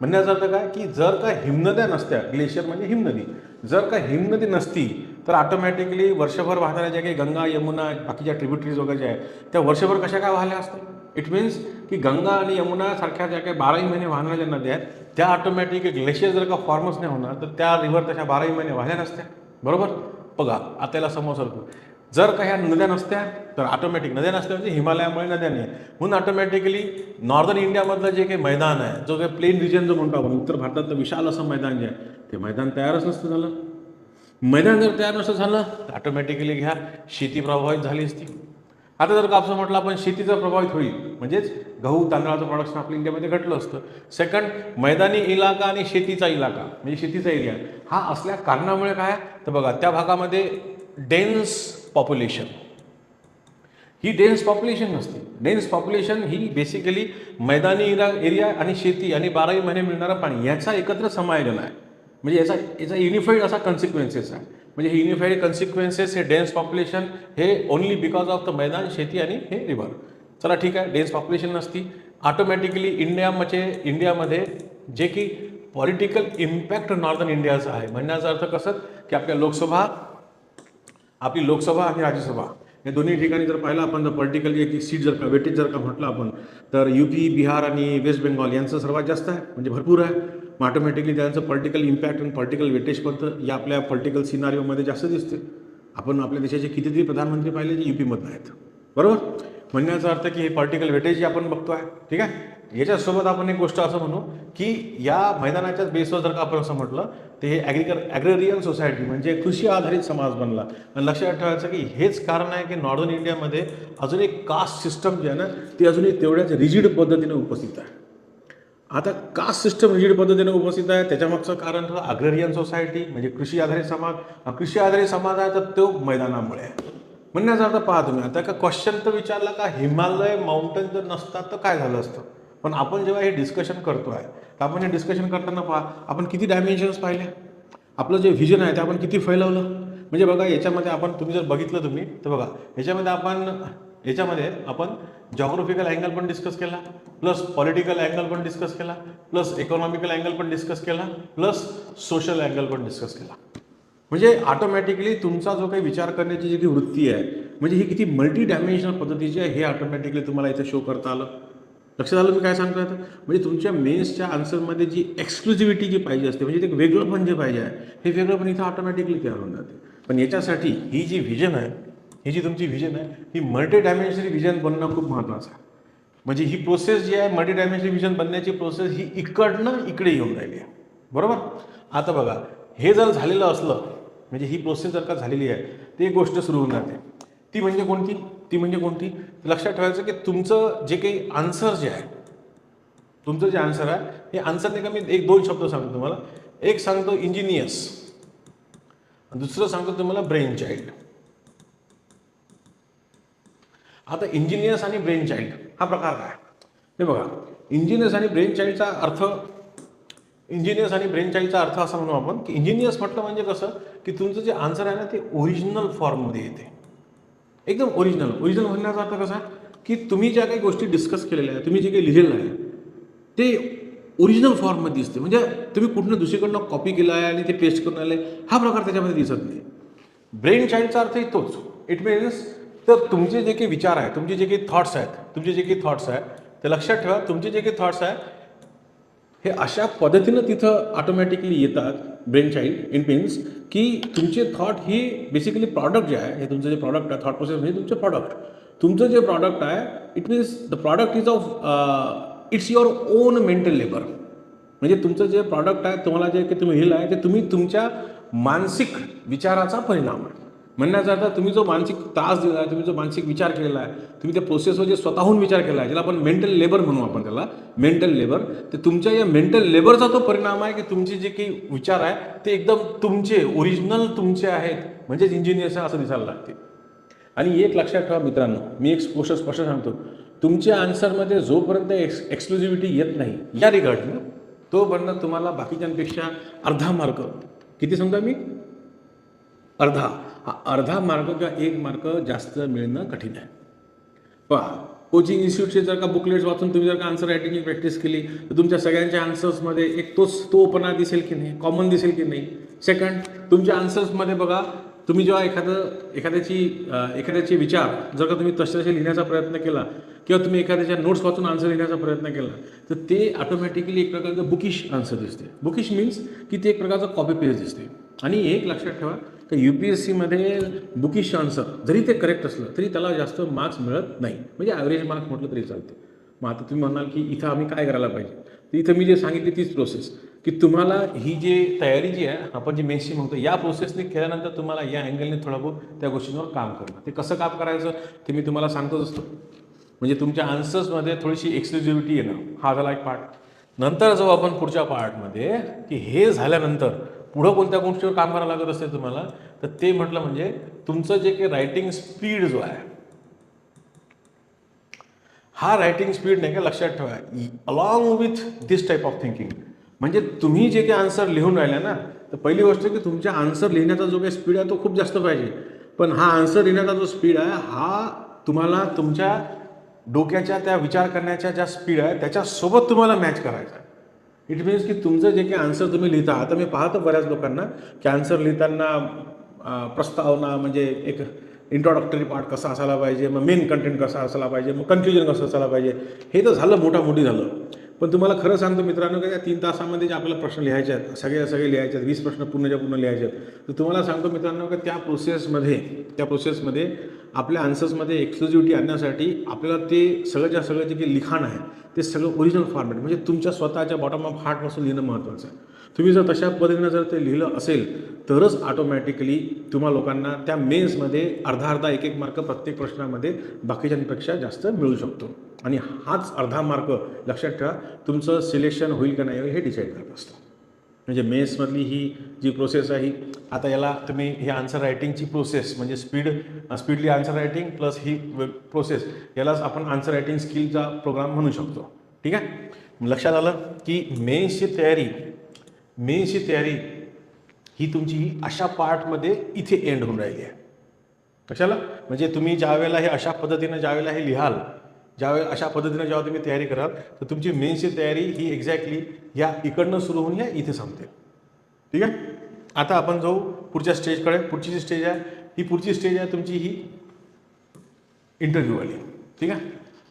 म्हणण्याचा अर्थ काय की जर का हिमनद्या नसत्या, ग्लेशियर म्हणजे हिमनदी, जर का हिमनदी नसती तर ऑटोमॅटिकली वर्षभर वाहणाऱ्या ज्या काही गंगा, यमुना, बाकीच्या ट्रिब्युटरीज वगैरे ज्या आहेत त्या वर्षभर कशा काय वाहल्या असतात. इट मीन्स की गंगा आणि यमुना सारख्या ज्या काही 12ही महिने वाहणाऱ्या ज्या नद्या आहेत त्या ऑटोमॅटिकली ग्लेशियर जर का फॉर्मच नाही होणार तर त्या रिव्हर तशा 12ही महिने वाहल्या नसत्या. बरोबर. बघा आता याला समोर जर का ह्या नद्या नसत्या तर ऑटोमॅटिक नद्या नसत्या म्हणजे हिमालयामुळे नद्या नाही, म्हणून ऑटोमॅटिकली नॉर्दर्न इंडियामधलं जे काही मैदान आहे, जो काही प्लेन रिजन जो म्हणतो आपण, उत्तर भारतातलं विशाल असं मैदान जे आहे ते मैदान तयारच नसतं झालं. मैदान जर तयार नसतं झालं तर ऑटोमॅटिकली घ्या शेती प्रभावित झाली असती. आता जर का असं म्हटलं आपण शेतीचं प्रभावित होईल म्हणजेच गहू तांदळाचं प्रोडक्शन आपल्या इंडियामध्ये घटलं असतं. सेकंड, मैदानी इलाका आणि शेतीचा इलाका म्हणजे शेतीचा एरिया हा असल्या कारणामुळे काय तर बघा त्या भागामध्ये डेन्स पॉप्युलेशन, ही डेन्स पॉप्युलेशन नसते. डेन्स पॉप्युलेशन ही बेसिकली मैदानी एरिया आणि शेती आणि 12ही महिने मिळणारं पाणी याचा एकत्र समायोजन आहे. म्हणजे याचा युनिफाईड असा कन्सिक्वेन्सेस आहे. म्हणजे हे युनिफाईड कन्सिक्वेन्सेस हे डेन्स पॉप्युलेशन हे ओनली बिकॉज ऑफ द मैदान, शेती आणि हे रिव्हर. चला ठीक आहे, डेन्स पॉप्युलेशन नसती ऑटोमॅटिकली इंडियामध्ये जे की पॉलिटिकल इम्पॅक्ट नॉर्दर्न इंडियाचा आहे. म्हणण्याचा अर्थ कसं की आपली लोकसभा आणि राज्यसभा या दोन्ही ठिकाणी जर पाहिलं आपण जर पॉलिटिकल एक सीट जर का वेटेज जर का म्हटलं आपण तर यूपी, बिहार आणि वेस्ट बेंगॉल यांचं सर्वात जास्त आहे म्हणजे भरपूर आहे. मग ऑटोमॅटिकली त्यांचं पॉलिटिकल इम्पॅक्ट आणि पॉलिटिकल वेटेज पद्धत या आपल्या पॉलिटिकल सिनारिओमध्ये जास्त दिसते. आपण आपल्या देशाचे कितीतरी प्रधानमंत्री पाहिले जे यूपीमधून आहेत. बरोबर. म्हणण्याचा अर्थ की हे पॉलिटिकल वेटेज जे आपण बघतो आहे, ठीक आहे. याच्यासोबत आपण एक गोष्ट असं म्हणू की या मैदानाच्याच बेसवर जर का आपण असं म्हटलं तर हे ॲग्रेरियन सोसायटी म्हणजे कृषी आधारित समाज बनला. आणि लक्षात ठेवायचं की हेच कारण आहे की नॉर्दर्न इंडियामध्ये अजून एक कास्ट सिस्टम जे आहे ना ती अजूनही तेवढ्याच रिजिड पद्धतीने उपस्थित आहे. आता कास्ट सिस्टम रिजिड पद्धतीने उपस्थित आहे त्याच्यामागचं कारण अग्रेरियन सोसायटी म्हणजे कृषी आधारित समाज. कृषी आधारित समाज आहे तर तो मैदानामुळे आहे. म्हणण्याचा अर्थ पहा तुम्ही आता का क्वेश्चन तर विचारला का हिमालय माउंटेन जर नसतात तर काय झालं असतं. पण आपण जेव्हा हे डिस्कशन करतो आहे तर आपण हे डिस्कशन करताना पहा आपण किती डायमेन्शन्स पाहिले, आपलं जे व्हिजन आहे ते आपण किती फैलवलं. म्हणजे बघा याच्यामध्ये आपण तुम्ही जर बघितलं तुम्ही तर बघा याच्यामध्ये आपण जॉग्राफिकल अँगल पण डिस्कस केला, प्लस पॉलिटिकल अँगल पण डिस्कस केला, प्लस इकॉनॉमिकल अँगल पण डिस्कस केला, प्लस सोशल अँगल पण डिस्कस केला. म्हणजे ऑटोमॅटिकली तुमचा जो काही विचार करण्याची जी काही वृत्ती आहे म्हणजे ही किती मल्टी डायमेन्शनल पद्धतीची आहे हे ऑटोमॅटिकली तुम्हाला इथे शो करता आलं. लक्षात आलं मी काय सांगतो आता. म्हणजे तुमच्या मेन्सच्या आन्सरमध्ये जी एक्सक्लुझिव्हिटी जी पाहिजे असते म्हणजे ते वेगळं पण जे पाहिजे आहे हे वेगळं पण इथं ऑटोमॅटिकली तयार होऊन जाते. पण याच्यासाठी ही जी व्हिजन आहे ही जी तुमची व्हिजन आहे ही मल्टी डायमेन्शनल व्हिजन बनणं खूप महत्त्वाचं आहे. म्हणजे ही प्रोसेस जी आहे मल्टी डायमेन्शनल व्हिजन बनण्याची प्रोसेस ही इकडनं इकडे येऊन राहिली आहे. बरोबर. आता बघा हे जर झालेलं असलं म्हणजे ही प्रोसेस जर का झालेली आहे ती एक गोष्ट सुरू होऊन जाते. ती म्हणजे कोणती लक्षात ठेवायचं की तुमचं जे काही आन्सर जे आहे तुमचं जे आन्सर आहे हे आन्सरने का मी एक दोन शब्द सांगतो तुम्हाला. एक सांगतो इंजिनियस, दुसरं सांगतो तुम्हाला ब्रेन चाइल्ड. आता इंजिनियर्स आणि ब्रेन चाइल्ड हा प्रकार काय हे बघा. इंजिनियर्स आणि ब्रेन चाइल्डचा अर्थ असा म्हणू आपण की इंजिनियर्स म्हटलं म्हणजे कसं की तुमचं जे आन्सर आहे ना ते ओरिजिनल फॉर्ममध्ये येते, एकदम ओरिजिनल म्हणण्याचा अर्थ कसा की तुम्ही ज्या काही गोष्टी डिस्कस केलेल्या आहेत तुम्ही जे काही लिहिलेलं आहे ते ओरिजिनल फॉर्ममध्ये दिसते. म्हणजे तुम्ही कुठनं दुसरीकडनं कॉपी केलं आहे आणि ते पेस्ट करून आले हा प्रकार त्याच्यामध्ये दिसत नाही. ब्रेन चाइल्डचा अर्थही तोच. इट मीन्स तर तुमचे जे काही विचार आहे तुमचे जे काही थॉट्स आहेत ते लक्षात ठेवा. तुमचे जे काही थॉट्स आहे हे अशा पद्धतीनं तिथं ऑटोमॅटिकली येतात. ब्रेन चाइल्ड इट मीन्स की तुमचे थॉट ही बेसिकली प्रॉडक्ट जे आहे हे तुमचं जे प्रॉडक्ट आहे थॉट प्रोसेस म्हणजे तुमचं जे प्रॉडक्ट आहे it means the product is of its your on mental labour. म्हणजे तुमचं जे प्रॉडक्ट आहे तुम्हाला जे काही तुम्ही लिहिलं आहे ते तुम्ही तुमच्या मानसिक विचाराचा परिणाम आहे. म्हणण्याचा अर्थ तुम्ही जो मानसिक त्रास दिला आहे तुम्ही जो मानसिक विचार केलेला आहे तुम्ही त्या प्रोसेसवर जे स्वतःहून विचार केला आहे ज्याला आपण मेंटल लेबर म्हणू आपण त्याला मेंटल लेबर. तर तुमच्या या मेंटल लेबरचा तो परिणाम आहे की तुमचे जे काही विचार आहे ते एकदम तुमचे ओरिजिनल तुमचे आहेत म्हणजेच इंजिनियर्स असं दिसायला लागते. आणि एक लक्षात ठेवा मित्रांनो मी एक गोष्ट स्पष्ट सांगतो तुमच्या आन्सरमध्ये जोपर्यंत एक्सक्लुझिव्हिटी येत नाही या रिगार्डनं तोपर्यंत तुम्हाला बाकीच्यांपेक्षा अर्धा मार्क किती समजा मी अर्धा मार्क किंवा एक मार्क जास्त मिळणं कठीण आहे. पहा कोचिंग इन्स्टिट्यूटचे जर का बुकलेट्स वाचून तुम्ही जर का आन्सर रायटिंगची प्रॅक्टिस केली तर तुमच्या सगळ्यांच्या आन्सर्समध्ये एक तोपणा दिसेल की नाही, कॉमन दिसेल की नाही. सेकंड तुमच्या आन्सर्समध्ये बघा तुम्ही जेव्हा एखाद्याचे विचार जर का तुम्ही तसे लिहिण्याचा प्रयत्न केला किंवा तुम्ही एखाद्याच्या नोट्स वाचून आन्सर लिहिण्याचा प्रयत्न केला तर ते ऑटोमॅटिकली एक प्रकारचं बुकिश आन्सर दिसते. बुकिश मीन्स की ते एक प्रकारचं कॉपी पेस्ट दिसते. आणि एक लक्षात ठेवा की UPSCमध्ये बुकिश आन्सर जरी ते करेक्ट असलं तरी त्याला जास्त मार्क्स मिळत नाही. म्हणजे ॲव्हरेज मार्क्स म्हटलं तरी चालते. मग आता तुम्ही म्हणाल की इथं आम्ही काय करायला पाहिजे तर इथं मी जे सांगितली तीच प्रोसेस की तुम्हाला ही जी तयारी जी आहे आपण जी मेन्सची म्हणतो या प्रोसेसने केल्यानंतर तुम्हाला या अँगलने थोडं बहुत त्या गोष्टींवर काम करणं. ते कसं काम करायचं ते मी तुम्हाला सांगतोच असतो. म्हणजे तुमच्या आन्सर्समध्ये थोडीशी एक्सक्लुझिव्हिटी येणं हा झाला एक पार्ट. नंतर जाऊ आपण पुढच्या पार्टमध्ये की हे झाल्यानंतर पुढं कोणत्या गोष्टीवर काम करावं लागत असते तुम्हाला तर ते म्हटलं म्हणजे तुमचं जे काही रायटिंग स्पीड जो आहे हा रायटिंग स्पीड नाही का लक्षात ठेवा along with this type of thinking. म्हणजे तुम्ही जे काही आन्सर लिहून राहिला ना तर पहिली गोष्ट की तुमच्या आन्सर लिहिण्याचा जो काही स्पीड आहे तो खूप जास्त पाहिजे. पण हा आन्सर लिहिण्याचा जो स्पीड आहे हा तुम्हाला तुमच्या डोक्याच्या त्या विचार करण्याच्या ज्या स्पीड आहे त्याच्यासोबत तुम्हाला मॅच करायचा आहे. इट मीन्स की तुमचं जे काही आन्सर तुम्ही लिहिता आता मी पाहतो बऱ्याच लोकांना की आन्सर लिहिताना प्रस्तावना म्हणजे एक इंट्रोडक्टरी पार्ट कसा असायला पाहिजे, मग मेन कंटेंट कसा असायला पाहिजे, मग कन्क्ल्युजन कसं असायला पाहिजे. हे तर झालं मोठी झालं. पण तुम्हाला खरं सांगतो मित्रांनो की त्या 3 तासामध्ये जे आपल्याला प्रश्न लिहायचे आहेत सगळे लिहायचे आहेत 20 प्रश्न पूर्ण लिहायचे आहेत तर तुम्हाला सांगतो मित्रांनो की त्या प्रोसेसमध्ये आपल्या आन्सर्समध्ये एक्सक्लुझिव्हिटी आणण्यासाठी आपल्याला ते सगळंच्या सगळं जे काही लिखाण आहे ते सगळं ओरिजिनल फॉर्मॅट म्हणजे तुमच्या स्वतःच्या बॉटम ऑफ हार्टपासून लिहिणं महत्त्वाचं आहे. तुम्ही जर तशा पद्धतीनं जर ते लिहिलं असेल तरच ऑटोमॅटिकली तुम्हा लोकांना त्या मेन्समध्ये अर्धा एक मार्क प्रत्येक प्रश्नामध्ये बाकीच्यांपेक्षा जास्त मिळू शकतो. आणि हाच अर्धा मार्क लक्षात ठेवा तुमचं सिलेक्शन होईल का नाही हे डिसाईड करत असतं. म्हणजे मेन्समधली ही जी प्रोसेस आहे आता याला तुम्ही ही आन्सर रायटिंगची प्रोसेस म्हणजे स्पीडली आन्सर रायटिंग प्लस ही प्रोसेस यालाच आपण आन्सर रायटिंग स्किलचा प्रोग्राम म्हणू शकतो. ठीक आहे. लक्षात आलं की मेन्सची तयारी ही तुमची अशा पार्टमध्ये इथे एंड होऊन राहिली आहे. कशाला म्हणजे तुम्ही ज्यावेळेला हे अशा पद्धतीनं ज्यावेळेला हे लिहाल ज्यावेळेला अशा पद्धतीनं जेव्हा तुम्ही तयारी कराल तर तुमची मेन्सची तयारी ही एक्झॅक्टली या इकडनं सुरू होऊन या इथे संपते. ठीक आहे. आता आपण जाऊ पुढच्या स्टेजकडे. पुढची जी स्टेज आहे ही पुढची स्टेज आहे तुमची ही इंटरव्ह्यूवाली. ठीक आहे.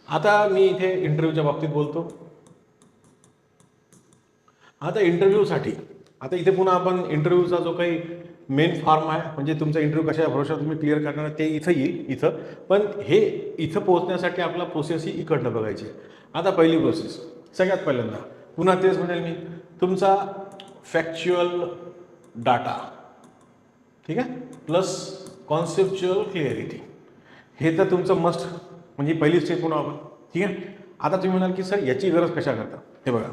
आता मी इथे इंटरव्ह्यूच्या बाबतीत बोलतो. आता इंटरव्ह्यूसाठी आता इथे पुन्हा आपण इंटरव्ह्यूचा जो काही मेन फॉर्म आहे म्हणजे तुमचा इंटरव्ह्यू कशा भरोशा तुम्ही क्लिअर करणार ते इथं येईल इथं. पण हे इथं पोहोचण्यासाठी आपला प्रोसेस ही इकडनं बघायची आहे. आता पहिली प्रोसेस सगळ्यात पहिल्यांदा पुन्हा तेच म्हणेल मी तुमचा फॅक्च्युअल डाटा. ठीक आहे. प्लस कॉन्सेप्च्युअल क्लिअरिटी हे तर तुमचं मस्ट म्हणजे पहिली स्टेप पुन्हा आपण. ठीक आहे. आता तुम्ही म्हणाल की सर याची गरज कशा करता. हे बघा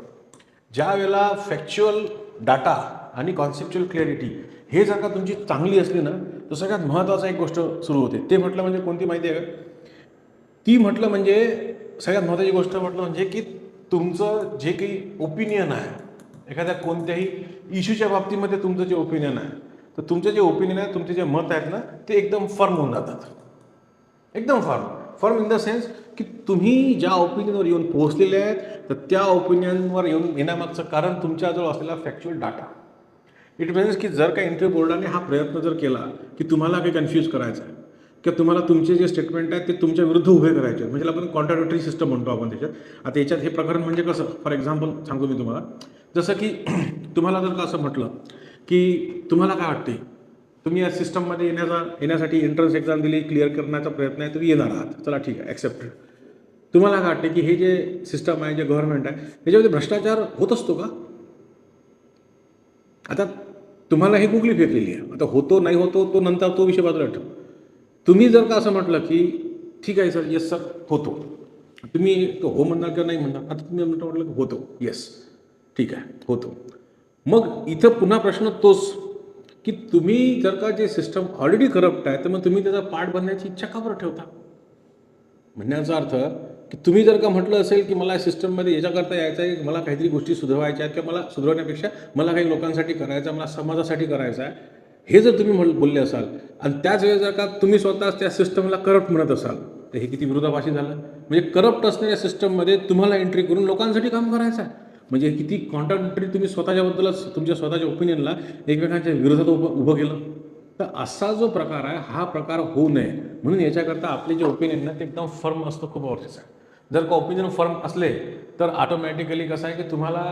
ज्या वेळेला फॅक्च्युअल डाटा आणि कॉन्सेप्च्युअल क्लिअरिटी हे जर का तुमची चांगली असली ना तर सगळ्यात महत्त्वाचा एक गोष्ट सुरू होते. ते म्हटलं म्हणजे कोणती माहिती आहे का. ती म्हटलं म्हणजे सगळ्यात महत्त्वाची गोष्ट म्हटलं म्हणजे की तुमचं जे काही ओपिनियन आहे एखाद्या कोणत्याही इश्यूच्या बाबतीमध्ये तुमचं जे ओपिनियन आहे तर तुमचं जे ओपिनियन आहे तुमचे जे मत आहेत ना ते एकदम फर्म होऊन जातात. एकदम फर्म इन द सेन्स की तुम्ही ज्या ओपिनियनवर येऊन पोहोचलेले आहेत तर त्या ओपिनियनवर येण्यामागचं कारण तुमच्याजवळ असलेला फॅक्च्युअल डाटा. इट मीन्स की जर का इंटरव्ह्यू बोर्डाने हा प्रयत्न जर केला की तुम्हाला काही कन्फ्यूज करायचं आहे किंवा तुम्हाला तुमचे जे स्टेटमेंट आहेत ते तुमच्या विरुद्ध उभे करायचे आहेत म्हणजे आपण कॉन्ट्राडिक्टरी सिस्टम म्हणतो आपण त्याच्यात. आता याच्यात हे प्रकरण म्हणजे कसं फॉर एक्झाम्पल सांगतो मी तुम्हाला. जसं की तुम्हाला जर का असं म्हटलं की तुम्हाला काय वाटते तुम्ही या सिस्टममध्ये येण्यासाठी एंट्रन्स एक्झाम दिली क्लिअर करण्याचा प्रयत्न आहे तुम्ही येणार आहात. चला ठीक आहे ॲक्सेप्टेड. तुम्हाला काय वाटते की हे जे सिस्टम आहे जे गव्हर्नमेंट आहे त्याच्यामध्ये भ्रष्टाचार होत असतो का. आता तुम्हाला ही गुगली फेकलेली आहे. आता होतो नाही होतो तो नंतर तो विषय बाजूला ठेव. तुम्ही जर का असं म्हटलं की ठीक आहे सर येस सर होतो तुम्ही तो हो म्हणणार किंवा नाही म्हणणार. आता तुम्ही म्हटलं की होतो येस ठीक आहे होतो. मग इथं पुन्हा प्रश्न तोच की तुम्ही जर का जे सिस्टम ऑलरेडी करप्ट आहे तर मग तुम्ही त्याचा पार्ट बनण्याची इच्छा का बरं ठेवता. म्हणण्याचा अर्थ की तुम्ही जर का म्हटलं असेल की मला या सिस्टममध्ये याच्याकरता यायचं आहे मला काहीतरी गोष्टी सुधारायच्या आहेत किंवा मला सुधारण्यापेक्षा मला काही लोकांसाठी करायचं आहे मला समाजासाठी करायचं आहे हे जर तुम्ही बोलले असाल आणि त्याच वेळेस जर का तुम्ही स्वतःच त्या सिस्टमला करप्ट म्हणत असाल तर हे किती विरोधाभासी झालं. म्हणजे करप्ट असणाऱ्या सिस्टममध्ये तुम्हाला एंट्री करून लोकांसाठी काम करायचं आहे म्हणजे किती कॉन्ट्राडिक्टरी तुम्ही स्वतःच्याबद्दलच तुमच्या स्वतःच्या ओपिनियनला एकमेकांच्या विरोधात उभं केलं. तर असा जो प्रकार आहे हा प्रकार होऊ नये म्हणून याच्याकरता आपले जे ओपिनियन ना ते एकदम फर्म असतं खूप गरजेचं आहे. जर का ओपिनियन फर्म असले तर ऑटोमॅटिकली कसं आहे की तुम्हाला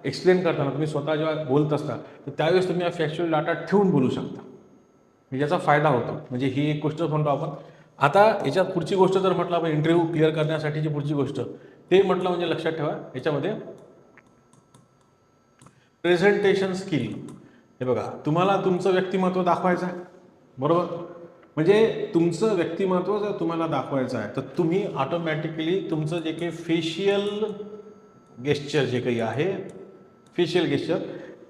एक्सप्लेन करताना तुम्ही स्वतः जेव्हा बोलत असता तर त्यावेळेस तुम्ही हा फॅक्च्युअल डाटा ठेवून बोलू शकता याचा फायदा होतो. म्हणजे ही एक गोष्ट म्हणतो आपण. आता याच्यात पुढची गोष्ट जर म्हटलं आपण इंटरव्ह्यू क्लिअर करण्यासाठीची पुढची गोष्ट ते म्हटलं म्हणजे लक्षात ठेवा याच्यामध्ये प्रेझेंटेशन स्किल. हे बघा तुम्हाला तुमचं व्यक्तिमत्व दाखवायचं आहे बरोबर. म्हणजे तुमचं व्यक्तिमत्व जर तुम्हाला दाखवायचं आहे तर तुम्ही ऑटोमॅटिकली तुमचं जे काही फेशियल गेस्चर जे काही आहे फेशियल गेस्चर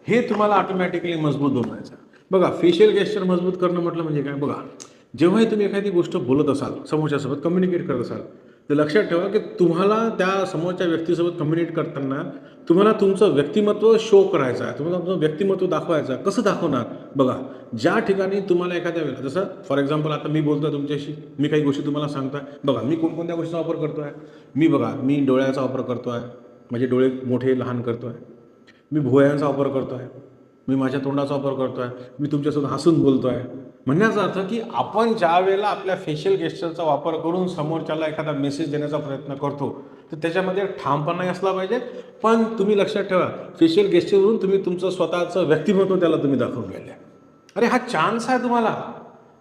हे तुम्हाला ऑटोमॅटिकली मजबूत बनवायचं आहे. बघा फेशियल गेस्चर मजबूत करणं म्हटलं म्हणजे काय. बघा जेव्हाही तुम्ही एखादी गोष्ट बोलत असाल समोरच्यासोबत कम्युनिकेट करत असाल तर लक्षात ठेवा की तुम्हाला त्या समोरच्या व्यक्तीसोबत कम्युनिकेट करताना तुम्हाला तुमचं व्यक्तिमत्व शो करायचं आहे तुम्हाला तुमचं व्यक्तिमत्व दाखवायचं आहे. कसं दाखवणार. बघा ज्या ठिकाणी तुम्हाला एखाद्या वेळेला जसं फॉर एक्झाम्पल आता मी बोलतो तुमच्याशी मी काही गोष्टी तुम्हाला सांगतो आहे. बघा मी कोणकोणत्या गोष्टीचा वापर करतो आहे. मी डोळ्याचा वापर करतो आहे माझे डोळे मोठे लहान करतो आहे. मी भुवयांचा वापर करतो आहे. मी माझ्या तोंडाचा वापर करतो आहे. मी तुमच्यासोबत हसून बोलतो आहे. म्हणण्याचा अर्थ की आपण ज्या वेळेला आपल्या फेशियल गेस्चरचा वापर करून समोरच्याला एखादा मेसेज देण्याचा प्रयत्न करतो तर त्याच्यामध्ये ठामपणाही असला पाहिजे. पण तुम्ही लक्षात ठेवा फेशियल गेस्चरवरून तुम्ही तुमचं स्वतःचं व्यक्तिमत्व त्याला तुम्ही दाखवून गेले. अरे हा चान्स आहे तुम्हाला.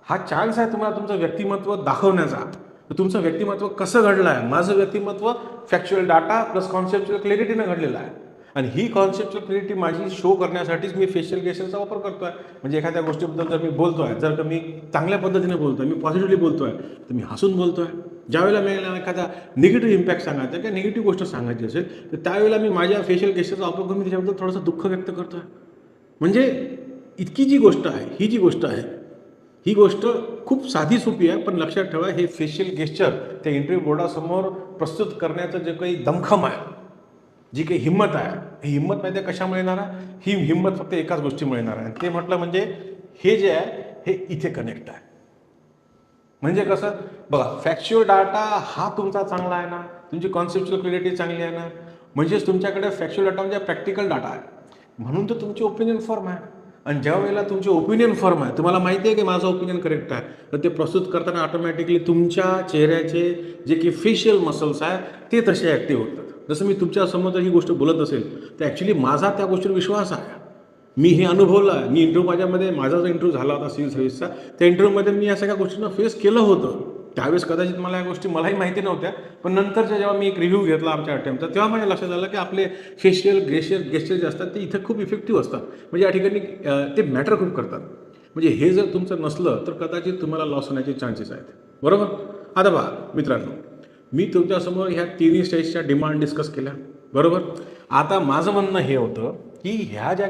हा चान्स आहे तुम्हाला तुमचं व्यक्तिमत्व दाखवण्याचा. तर तुमचं व्यक्तिमत्व कसं घडलं आहे? माझं व्यक्तिमत्व फॅक्च्युअल डाटा प्लस कॉन्सेप्च्युअल क्लॅरिटीनं घडलेलं आहे. आणि ही कॉन्सेप्च्युअल क्लॅरिटी माझी शो करण्यासाठीच मी फेशियल गेस्चरचा वापर करतो आहे. म्हणजे एखाद्या गोष्टीबद्दल जर मी बोलतो आहे, जर का मी चांगल्या पद्धतीने बोलतो आहे, मी पॉझिटिव्हली बोलतो आहे, तर मी हसून बोलतो आहे. ज्यावेळेला मला एखादा निगेटिव्ह इम्पॅक्ट सांगायचा किंवा निगेटिव्ह गोष्ट सांगायची असेल, तर त्यावेळेला मी माझ्या फेशियल गेस्चरचा वापर करून मी त्याच्याबद्दल थोडंसं दुःख व्यक्त करतो आहे. म्हणजे इतकी जी गोष्ट आहे, ही जी गोष्ट आहे, ही गोष्ट खूप साधी सोपी आहे, पण लक्षात ठेवा हे फेशियल गेस्चर त्या इंटरव्ह्यू बोर्डासमोर प्रस्तुत करण्याचं जे काही दमखम आहे, जी काही हिंमत आहे, ही हिंमत माहिती आहे कशामुळे येणार आहे? ही हिंमत फक्त एकाच गोष्टीमुळे येणार आहे. ते म्हटलं म्हणजे हे जे आहे हे इथे कनेक्ट आहे. म्हणजे कसं बघा, फॅक्च्युअल डाटा हा तुमचा चांगला आहे ना, तुमची कॉन्सेप्च्युअल क्लॅरिटी चांगली आहे ना, म्हणजेच तुमच्याकडे फॅक्च्युअल डाटा म्हणजे प्रॅक्टिकल डाटा आहे, म्हणून तर तुमची ओपिनियन फॉर्म आहे. आणि ज्या वेळेला तुमची ओपिनियन फॉर्म आहे, तुम्हाला माहिती आहे की माझं ओपिनियन करेक्ट आहे, तर ते प्रस्तुत करताना ऑटोमॅटिकली तुमच्या चेहऱ्याचे जे की फेशियल मसल्स आहे ते तसे ॲक्टिव्ह होतात. जसं मी तुमच्यासमोर जर ही गोष्ट बोलत असेल तर ॲक्च्युली माझा त्या गोष्टीवर विश्वास आहे. मी हे अनुभवलं आहे. मी माझा जो इंटरव्ह्यू झाला होता सिव्हिल सर्व्हिसचा, त्या इंटरव्ह्यूमध्ये मी या सगळ्या गोष्टींना फेस केलं होतं. त्यावेळेस कदाचित मला या गोष्टी मलाही माहिती नव्हत्या, पण नंतरच्या जेव्हा मी एक रिव्ह्यू घेतला आमच्या अटेम्प्टचा, तेव्हा माझ्या लक्षात आलं की आपले फेशियल गेस्चर जे असतात ते इथं खूप इफेक्टिव्ह असतात. म्हणजे या ठिकाणी ते मॅटर खूप करतात. म्हणजे हे जर तुमचं नसलं तर कदाचित तुम्हाला लॉस होण्याचे चान्सेस आहेत. बरोबर. आता पहा मित्रांनो, मी तुमच्यासमोर ह्या तिन्ही स्टेजच्या डिमांड डिस्कस केल्या. बरोबर. आता माझं म्हणणं हे होतं की ह्या ज्या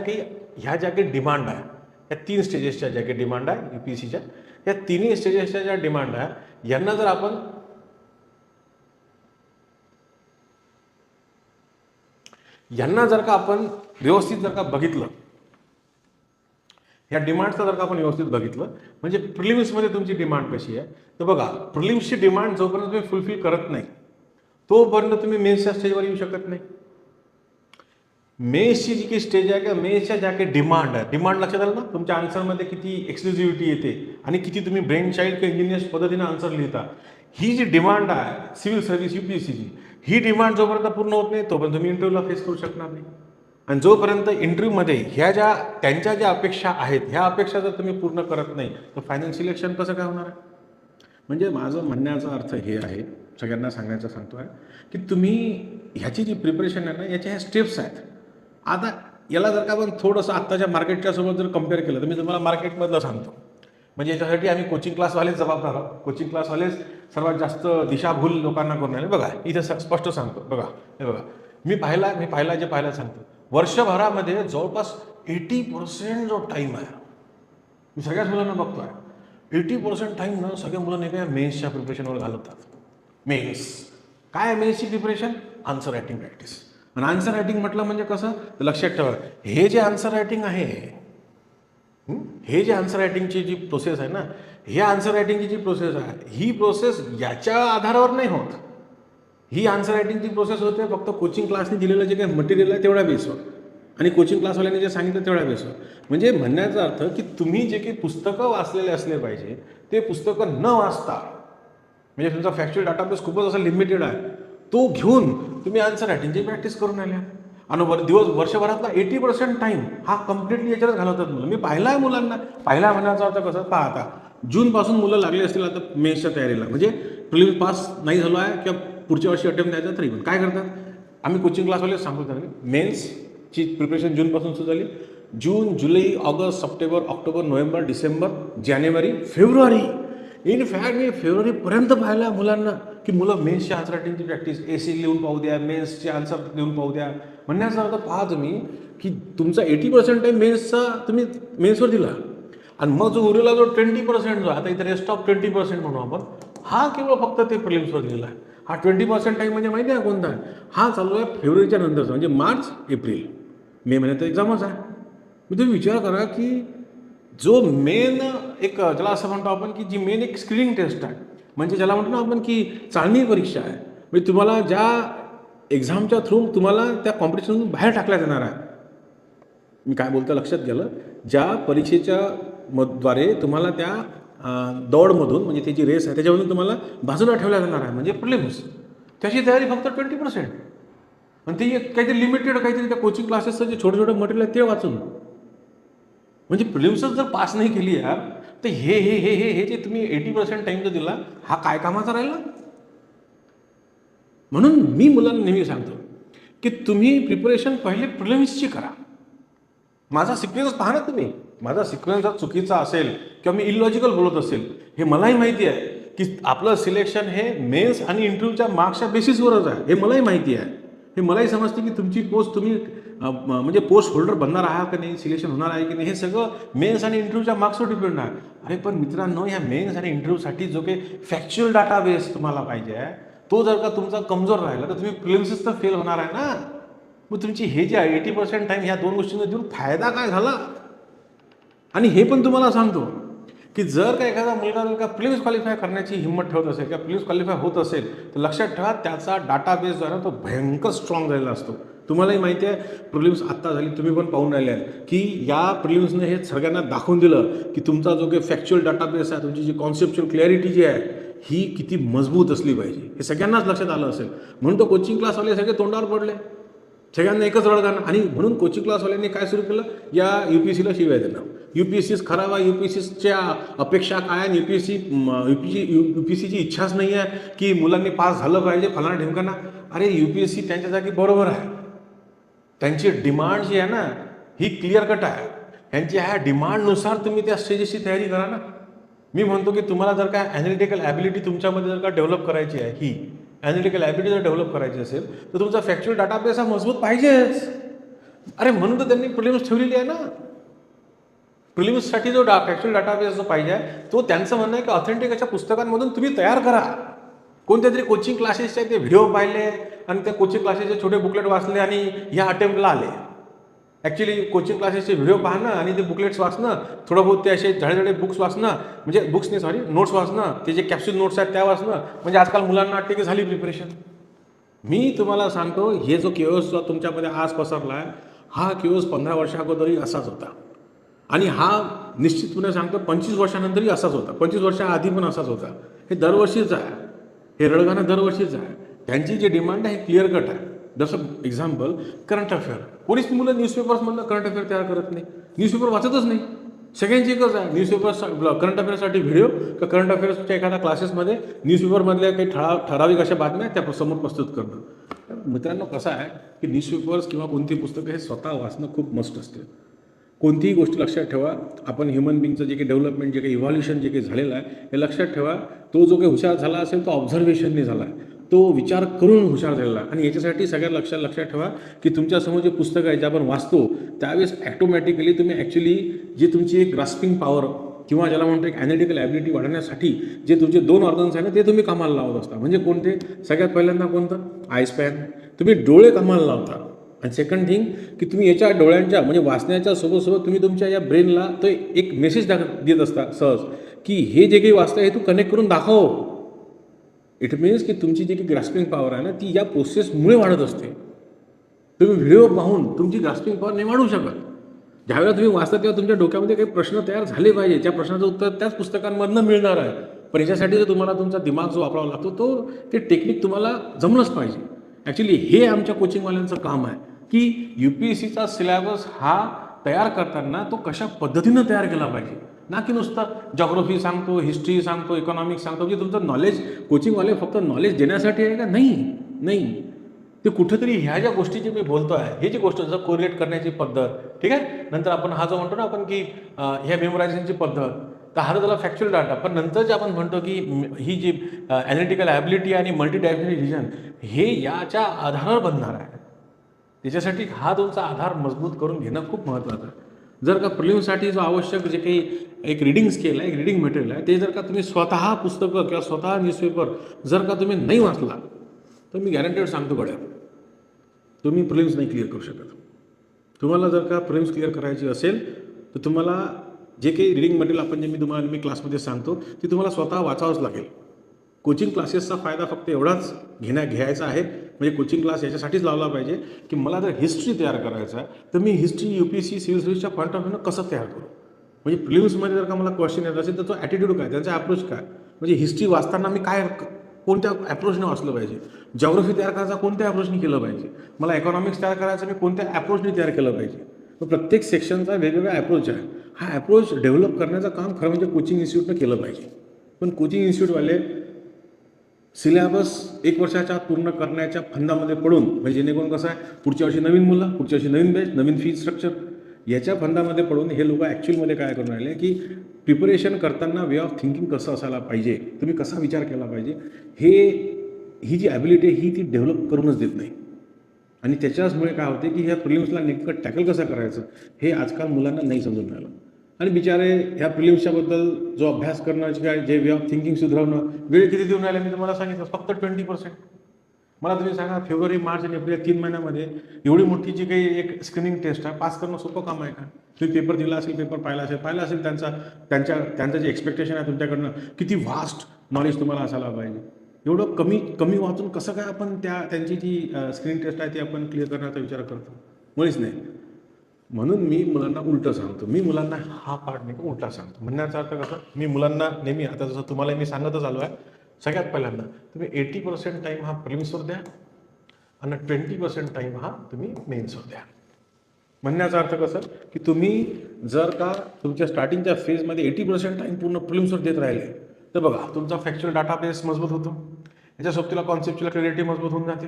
काही डिमांड आहे, या 3 स्टेजेसच्या ज्या काही डिमांड आहे UPSCच्या, या तिन्ही स्टेजेसच्या ज्या डिमांड आहे यांना जर आपण का आपण व्यवस्थित जर का बघितलं, या डिमांडचं जर का आपण व्यवस्थित बघितलं, म्हणजे प्रिलिम्समध्ये तुमची डिमांड कशी आहे, तर बघा प्रिलिम्सची डिमांड जोपर्यंत तुम्ही फुलफिल करत नाही तोपर्यंत तुम्ही मेन्सच्या स्टेजवर येऊ शकत नाही. मेन्सची जी काही स्टेज आहे किंवा मेन्सच्या ज्या काही डिमांड आहे, डिमांड लक्षात आलं ना, तुमच्या आन्सरमध्ये किती एक्सक्लुझिव्हिटी येते आणि किती तुम्ही ब्रेन चाइल्ड किंवा इंजिनियर्स पद्धतीने आन्सर लिहिता. ही जी डिमांड आहे सिव्हिल सर्व्हिस UPSCची, ही डिमांड जोपर्यंत पूर्ण होत नाही तोपर्यंत तुम्ही इंटरव्ह्यूला फेस करू शकणार नाही. आणि जोपर्यंत इंटरव्ह्यूमध्ये त्यांच्या ज्या अपेक्षा आहेत, ह्या अपेक्षा जर तुम्ही पूर्ण करत नाही तर फायनल सिलेक्शन कसं काय होणार आहे? म्हणजे माझं म्हणण्याचा अर्थ हे आहे, सगळ्यांना सांगतो आहे की तुम्ही ह्याची जी प्रिपरेशन आहे ना, याच्या ह्या स्टेप्स आहेत. आता याला जर का आपण थोडंसं आत्ताच्या मार्केटच्या सोबत जर कम्पेअर केलं तर मी तुम्हाला मार्केटमधलं सांगतो. म्हणजे याच्यासाठी आम्ही कोचिंग क्लासवालेच जबाबदार आहोत. कोचिंग क्लासवालेच सर्वात जास्त दिशाभूल लोकांना करून राहिले. बघा इथे स्पष्ट सांगतो. बघा हे बघा, मी पाहिला सांगतो. वर्षभरामध्ये जवळपास 80% जो टाईम आहे, मी सगळ्याच मुलांना बघतो आहे, 80% टाईम ना सगळ्या मुलांनी काय मेन्सच्या प्रिपरेशनवर घालवतात. मेन्स काय आहे? मेन्सची प्रिपरेशन आन्सर रायटिंग प्रॅक्टिस. आणि आन्सर रायटिंग म्हटलं म्हणजे कसं, तर लक्षात ठेवा, हे जे आन्सर रायटिंग आहे, हे जे आन्सर रायटिंगची जी प्रोसेस आहे ना, हे आन्सर रायटिंगची जी प्रोसेस आहे, ही प्रोसेस याच्या आधारावर नाही होत. ही आन्सर रायटिंगची प्रोसेस होते फक्त कोचिंग क्लासने दिलेलं जे काही मटेरियल आहे तेवढ्या बेसवर आणि कोचिंग क्लासवाल्याने जे सांगितलं तेवढ्या बेसवर. म्हणजे म्हणण्याचा अर्थ की तुम्ही जे काही पुस्तकं वाचलेले असले पाहिजे, ते पुस्तकं न वाचता, म्हणजे तुमचा फॅक्च्युअल डाटाबेस खूपच असा लिमिटेड आहे, तो घेऊन तुम्ही आन्सर रायटिंगची प्रॅक्टिस करून आल्या. आणि वर्षभरातला 80% टाईम हा कम्प्लिटली याच्यातच घालवतात मुलं. मी पाहिला आहे मुलांना. पाहिला म्हणण्याचा अर्थ कसं, पहा आता जूनपासून मुलं लागले असतील आता मेन्सच्या तयारीला, म्हणजे प्रिलिम्स पास नाही झालो आहे किंवा पुढच्या वर्षी अटेम्प्ट द्यायचा तरी पण काय करतात, आम्ही कोचिंग क्लासवाले सांगतो त्यांनी मेन्सची प्रिपरेशन जूनपासून सुरू झाली. जून, जुलै, August, September, October, November, December, जानेवारी, फेब्रुवारी. इनफॅक्ट मी फेब्रुवारीपर्यंत पाहिलं मुलांना की मुलं मेन्सच्या आन्सर रायटिंगची प्रॅक्टिस AC लिहून पाहू द्या, मेन्सचे आन्सर लिहून पाहू द्या. म्हणण्याचा अर्थ पहा तुम्ही की तुमचा 80% टाईम मेन्सचा तुम्ही मेन्सवर दिला आणि मग जो उरलेला जो 20% जो आता इथे रेस्ट ऑफ 20% म्हणू आपण, हा केवळ फक्त ते प्रिलिम्सवर दिलेला आहे. हा 20% टाईम म्हणजे माहिती आहे कोणता आहे? हा चालू आहे फेब्रुवारीच्या नंतरचा, म्हणजे मार्च, एप्रिल, मे महिन्यात एक्झामच आहे. मी तुम्ही विचार करा की जो मेन एक ज्याला असं म्हणतो आपण की जी मेन एक स्क्रीनिंग टेस्ट आहे, म्हणजे ज्याला म्हणतो ना आपण की चालणी परीक्षा आहे, म्हणजे तुम्हाला ज्या एक्झामच्या थ्रू तुम्हाला त्या कॉम्पिटिशनमधून बाहेर टाकल्या जाणार आहे. मी काय बोलतो लक्षात गेलं, ज्या परीक्षेच्या द्वारे तुम्हाला त्या दौडमधून, म्हणजे त्याची रेस आहे त्याच्यामधून तुम्हाला बाजूला ठेवल्या जाणार आहे, म्हणजे प्रिलिम्स. त्याची तयारी फक्त 20%. आणि ती काहीतरी लिमिटेड, काहीतरी त्या कोचिंग क्लासेसचं जे छोटे छोटे मटेरियल आहे ते वाचून. म्हणजे प्रिलिम्सच जर पास नाही केली आहे तर हे जे तुम्ही 80% टाईम जो दिला हा काय कामाचा राहिला. म्हणून मी मुलांना नेहमी सांगतो की तुम्ही प्रिपरेशन पहिले प्रिलिम्सची करा. माझा सिक्वेन्स पहा ना तुम्ही. माझा सिक्वेन्स जर चुकीचा असेल किंवा मी इलॉजिकल बोलत असेल हे मलाही माहिती आहे की आपलं सिलेक्शन हे मेन्स आणि इंटरव्ह्यूच्या मार्क्सच्या बेसिसवरच आहे. हे मलाही माहिती आहे. हे मलाही समजते की तुमची पोस्ट तुम्ही म्हणजे पोस्ट होल्डर बनणार आहात का नाही, सिलेक्शन होणार आहे की नाही, हे सगळं मेन्स आणि इंटरव्ह्यूच्या मार्क्सवर डिपेंड आहे. अरे पण मित्रांनो, ह्या मेन्स आणि इंटरव्ह्यूसाठी जो काही फॅक्च्युअल डाटाबेस तुम्हाला पाहिजे आहे तो जर का तुमचा कमजोर राहिला तर तुम्ही प्रिलिम्सच तर फेल होणार आहे ना. मग तुमची हे जे 80% टाईम ह्या दोन गोष्टींना देऊन फायदा काय झाला. आणि हे पण तुम्हाला सांगतो की जर का एखादा मुलगा जर का प्रिलिम्स क्वालिफाय करण्याची हिंमत ठेवत असेल किंवा प्रिलिम्स क्वालिफाय होत असेल तर लक्षात ठेवा त्याचा डाटाबेस जो आहे ना तो भयंकर स्ट्रॉंग झालेला असतो. तुम्हालाही माहिती आहे प्रिलिम्स आत्ता झाली, तुम्ही पण पाहून राहिले आहे की या प्रिलिम्सने हे सगळ्यांना दाखवून दिलं की तुमचा जो काही फॅक्च्युअल डाटाबेस आहे, तुमची जी कॉन्सेप्च्युअल क्लॅरिटी जी आहे ही किती मजबूत असली पाहिजे. हे सगळ्यांनाच लक्षात आलं असेल. म्हणून तो कोचिंग क्लासवाले सगळे तोंडावर पडले. सगळ्यांना एकच रडगाणं. आणि म्हणून कोचिंग क्लासवाल्यांनी काय सुरू केलं, या UPSCला शिवाय देणं. UPSCच खराब आहे, UPSCच्या अपेक्षा काय आहे, UPSCची इच्छाच नाही आहे की मुलांनी पास झालं पाहिजे फलाना ढिमकाना. अरे UPSC त्यांच्या जागी बरोबर आहे. त्यांची डिमांड जी आहे ना ही क्लिअर कट आहे. यांची ह्या डिमांडनुसार तुम्ही त्या स्टेजेसची तयारी करा ना. मी म्हणतो की तुम्हाला जर का ॲनालिटिकल ॲबिलिटी तुमच्यामध्ये जर का डेव्हलप करायची आहे, ही ॲनालिटिकल ॲबिलिटी जर डेव्हलप करायची असेल तर तुमचा फॅक्च्युअल डाटाबेस हा मजबूत पाहिजेच. अरे म्हणून तर त्यांनी प्रिलिम्स ठेवलेली आहे ना. प्रिलिम्ससाठी जो फॅक्च्युअल डाटाबेस जो पाहिजे आहे तो त्यांचं म्हणणं आहे की ऑथेंटिक अशा पुस्तकांमधून तुम्ही तयार करा. कोणत्या तरी कोचिंग क्लासेसचे ते व्हिडिओ पाहिले आणि त्या कोचिंग क्लासेसचे छोटे बुकलेट वाचले आणि ह्या अटेम्प्टला आले. ॲक्च्युली कोचिंग क्लासेसचे व्हिडिओ पाहणं आणि ते बुकलेट्स वाचणं, थोडं बहुत ते असे झडझडे बुक्स वाचणं, म्हणजे बुक्स नाही सॉरी नोट्स वाचणं, ते जे कॅप्सूल नोट्स आहेत त्या वाचणं, म्हणजे आजकाल मुलांना वाटते की झाली प्रिपरेशन. मी तुम्हाला सांगतो हे जो केओस जो तुमच्यामध्ये आज पसरला आहे हा केओस 15 वर्षा अगोदरही असाच होता. आणि हा निश्चितपणे सांगतो 25 वर्षानंतरही असाच होता. 25 वर्षाआधी पण असाच होता. हे दरवर्षीच आहे. हे रडगाणं दरवर्षीच आहे. त्यांची जी डिमांड आहे हे क्लिअर कट आहे. जसं एक्झाम्पल करंट अफेअर. कोणीच मुलं न्यूजपेपर्समधलं करंट अफेअर तयार करत नाही. न्यूजपेपर वाचतच नाही. सगळ्यांची एकच आहे न्यूजपेपर करंट अफेअर्ससाठी व्हिडिओ किंवा करंट अफेअर्सच्या एखाद्या क्लासेसमध्ये न्यूजपेपरमधल्या काही ठराविक अशा बातम्या त्या समोर प्रस्तुत करणं. मित्रांनो कसं आहे की न्यूजपेपर्स किंवा कोणती पुस्तकं हे स्वतः वाचणं खूप मस्ट असते. कोणतीही गोष्ट लक्षात ठेवा, आपण ह्युमन बिंगचं जे काही डेव्हलपमेंट जे काही इव्हॉल्युशन जे काही झालेलं आहे हे लक्षात ठेवा. तो जो काही हुशार झाला असेल तो ऑब्झर्वेशनने झाला आहे, तो विचार करून हुशार झालेला. आणि याच्यासाठी सगळ्यात लक्षात ठेवा की तुमच्यासमोर जे पुस्तक आहे जे आपण वाचतो त्यावेळेस ॲटोमॅटिकली तुम्ही ॲक्च्युली जी तुमची एक ग्रास्पिंग पॉवर किंवा ज्याला म्हणतो एक ॲनालिटिकल ॲबिलिटी वाढवण्यासाठी जे तुमचे 2 ऑर्गन्स आहे ना ते तुम्ही कामाला लावत असता. म्हणजे कोणते, सगळ्यात पहिल्यांदा कोणतं, आय स्पॅन. तुम्ही डोळे कामाला लावता. आणि सेकंड थिंग की तुम्ही याच्या डोळ्यांच्या म्हणजे वाचण्याच्या सोबत तुम्ही तुमच्या या ब्रेनला तो एक मेसेज देत असता सहज की हे जे काही वाचतं हे तू कनेक्ट करून दाखव. इट मीन्स की तुमची जी काही ग्रास्पिंग पॉवर आहे ना ती या प्रोसेसमुळे वाढत असते. तुम्ही व्हिडिओ पाहून तुमची ग्रास्पिंग पॉवर नाही वाढवू शकत. ज्यावेळेला तुम्ही वाचता तेव्हा तुमच्या डोक्यामध्ये काही प्रश्न तयार झाले पाहिजे. त्या प्रश्नाचं उत्तर त्याच पुस्तकांमधनं मिळणार आहे. पण याच्यासाठी जर तुम्हाला तुमचा दिमाग जो वापरावा लागतो तो ते टेक्निक तुम्हाला जमलंच पाहिजे. ॲक्च्युली हे आमच्या कोचिंगवाल्यांचं काम आहे की UPSCचा सिलेबस हा तयार करताना तो कशा पद्धतीनं तयार केला पाहिजे. ना की नुसतं जॉग्रफी सांगतो, हिस्ट्री सांगतो, इकॉनॉमिक्स सांगतो. म्हणजे तुमचं नॉलेज कोचिंगवाले फक्त नॉलेज देण्यासाठी आहे का? नाही. ते कुठेतरी ह्या ज्या गोष्टी जे मी बोलतो आहे हे जी गोष्ट जर कोरिलेट करण्याची पद्धत, ठीक आहे. नंतर आपण हा जो म्हणतो ना आपण की ह्या मेमोरायझेशनची पद्धत, तर हा त्याला फॅक्च्युअल डाटा. पण नंतर जे आपण म्हणतो की ही जी ॲनालिटिकल ॲबिलिटी आणि मल्टी डायमेन्शनल विजन हे याच्या आधारावर बनणार आहे. त्याच्यासाठी हा तुमचा आधार मजबूत करून घेणं खूप महत्त्वाचं आहे. जर का प्रिलिम्ससाठी जो आवश्यक जे काही एक रीडिंग स्केल आहे, एक रीडिंग मटेरियल आहे, ते जर का तुम्ही स्वतः पुस्तकं किंवा स्वतः न्यूजपेपर जर का तुम्ही नाही वाचला तर मी गॅरंटेड सांगतो गड्या तुम्ही प्रिलिम्स नाही क्लिअर करू शकत. तुम्हाला जर का प्रिलिम्स क्लिअर करायची असेल तर तुम्हाला जे काही रीडिंग मटेरियल आपण जे मी क्लासमध्ये सांगतो ते तुम्हाला स्वतः वाचावंच लागेल. कोचिंग क्लासेसचा फायदा फक्त एवढाच घ्यायचा आहे. म्हणजे कोचिंग क्लास याच्यासाठीच लावला पाहिजे की मला जर हिस्ट्री तयार करायचं आहे तर मी हिस्ट्री UPSC सिव्हिल सर्व्हिसच्या पॉईंट ऑफ व्ह्यूनं कसं तयार करू. म्हणजे प्रिलिम्समध्ये जर का मला क्वेश्चन येत असेल तर तो ॲटिट्यूड काय, त्यांचा अप्रोच काय, म्हणजे हिस्ट्री वाचताना मी काय कोणत्या अप्रोचने वाचलं पाहिजे, जॉग्रफी तयार करायचा कोणत्या अप्रोचने केलं पाहिजे, मला इकॉनॉमिक्स तयार करायचं मी कोणत्या अप्रोचने तयार केलं पाहिजे. तर प्रत्येक सेक्शनचा वेगवेगळा ॲप्रोच आहे. हा ॲप्रोच डेव्हलप करण्याचं काम खरं म्हणजे कोचिंग इन्स्टिट्यूटनं केलं पाहिजे. पण कोचिंग इन्स्टिट्यूटवाले सिलेबस 1 वर्षाच्या आत पूर्ण करण्याच्या फंदामध्ये पडून, म्हणजे जेणेकरून कसं आहे, पुढच्या वर्षी नवीन मुलं, पुढच्या वर्षी नवीन बॅच, नवीन फीज स्ट्रक्चर, याच्या फंदामध्ये पडून हे लोक ॲक्च्युअलमध्ये काय करून राहिले की प्रिपरेशन करताना वे ऑफ थिंकिंग कसं असायला पाहिजे, तुम्ही कसा विचार केला पाहिजे, ही जी ॲबिलिटी आहे ही ती डेव्हलप करूनच देत नाही. आणि त्याच्याचमुळे काय होते की ह्या प्रिलिम्सला नेमकं टॅकल कसं करायचं हे आजकाल मुलांना नाही समजून राहिलं. आणि बिचारे ह्या प्रिलिम्सच्याबद्दल जो अभ्यास करणं, जे वे ऑफ थिंकिंग सुधारणं, वेळ किती देऊन राहिला मी तुम्हाला सांगितलं, फक्त 20%. मला तुम्ही सांगा, फेब्रुवारी, मार्च आणि एप्रिल 3 महिन्यामध्ये एवढी मोठी जी काही एक स्क्रीनिंग टेस्ट आहे, पास करणं सोपं काम आहे का? तुम्ही पेपर दिला असेल, पेपर पाहिला असेल त्यांचं जे एक्सपेक्टेशन आहे तुमच्याकडनं, किती व्हास्ट नॉलेज तुम्हाला असायला पाहिजे. एवढं कमी वाचून कसं काय आपण त्यांची जी स्क्रीन टेस्ट आहे ती आपण क्लिअर करण्याचा विचार करतो? मुळीच नाही. म्हणून मी मुलांना उलटं सांगतो. मी मुलांना हा पार्ट नाही का उलटा सांगतो. म्हणण्याचा अर्थ कसं, मी मुलांना नेहमी, आता जसं तुम्हाला मी सांगतच आलो आहे, सगळ्यात पहिल्यांदा तुम्ही 80% टाईम हा प्रिलिम्सवर द्या आणि 20% टाईम हा तुम्ही मेन्सवर द्या. म्हणण्याचा अर्थ कसं की तुम्ही जर का तुमच्या स्टार्टिंगच्या फेजमध्ये 80% टाईम पूर्ण प्रिलिम्सवर देत राहिले तर बघा, तुमचा फॅक्च्युअल डाटाबेस मजबूत होतो, याच्या सोबतीला कॉन्सेप्च्युअल क्लॅरिटी मजबूत होऊन जाते,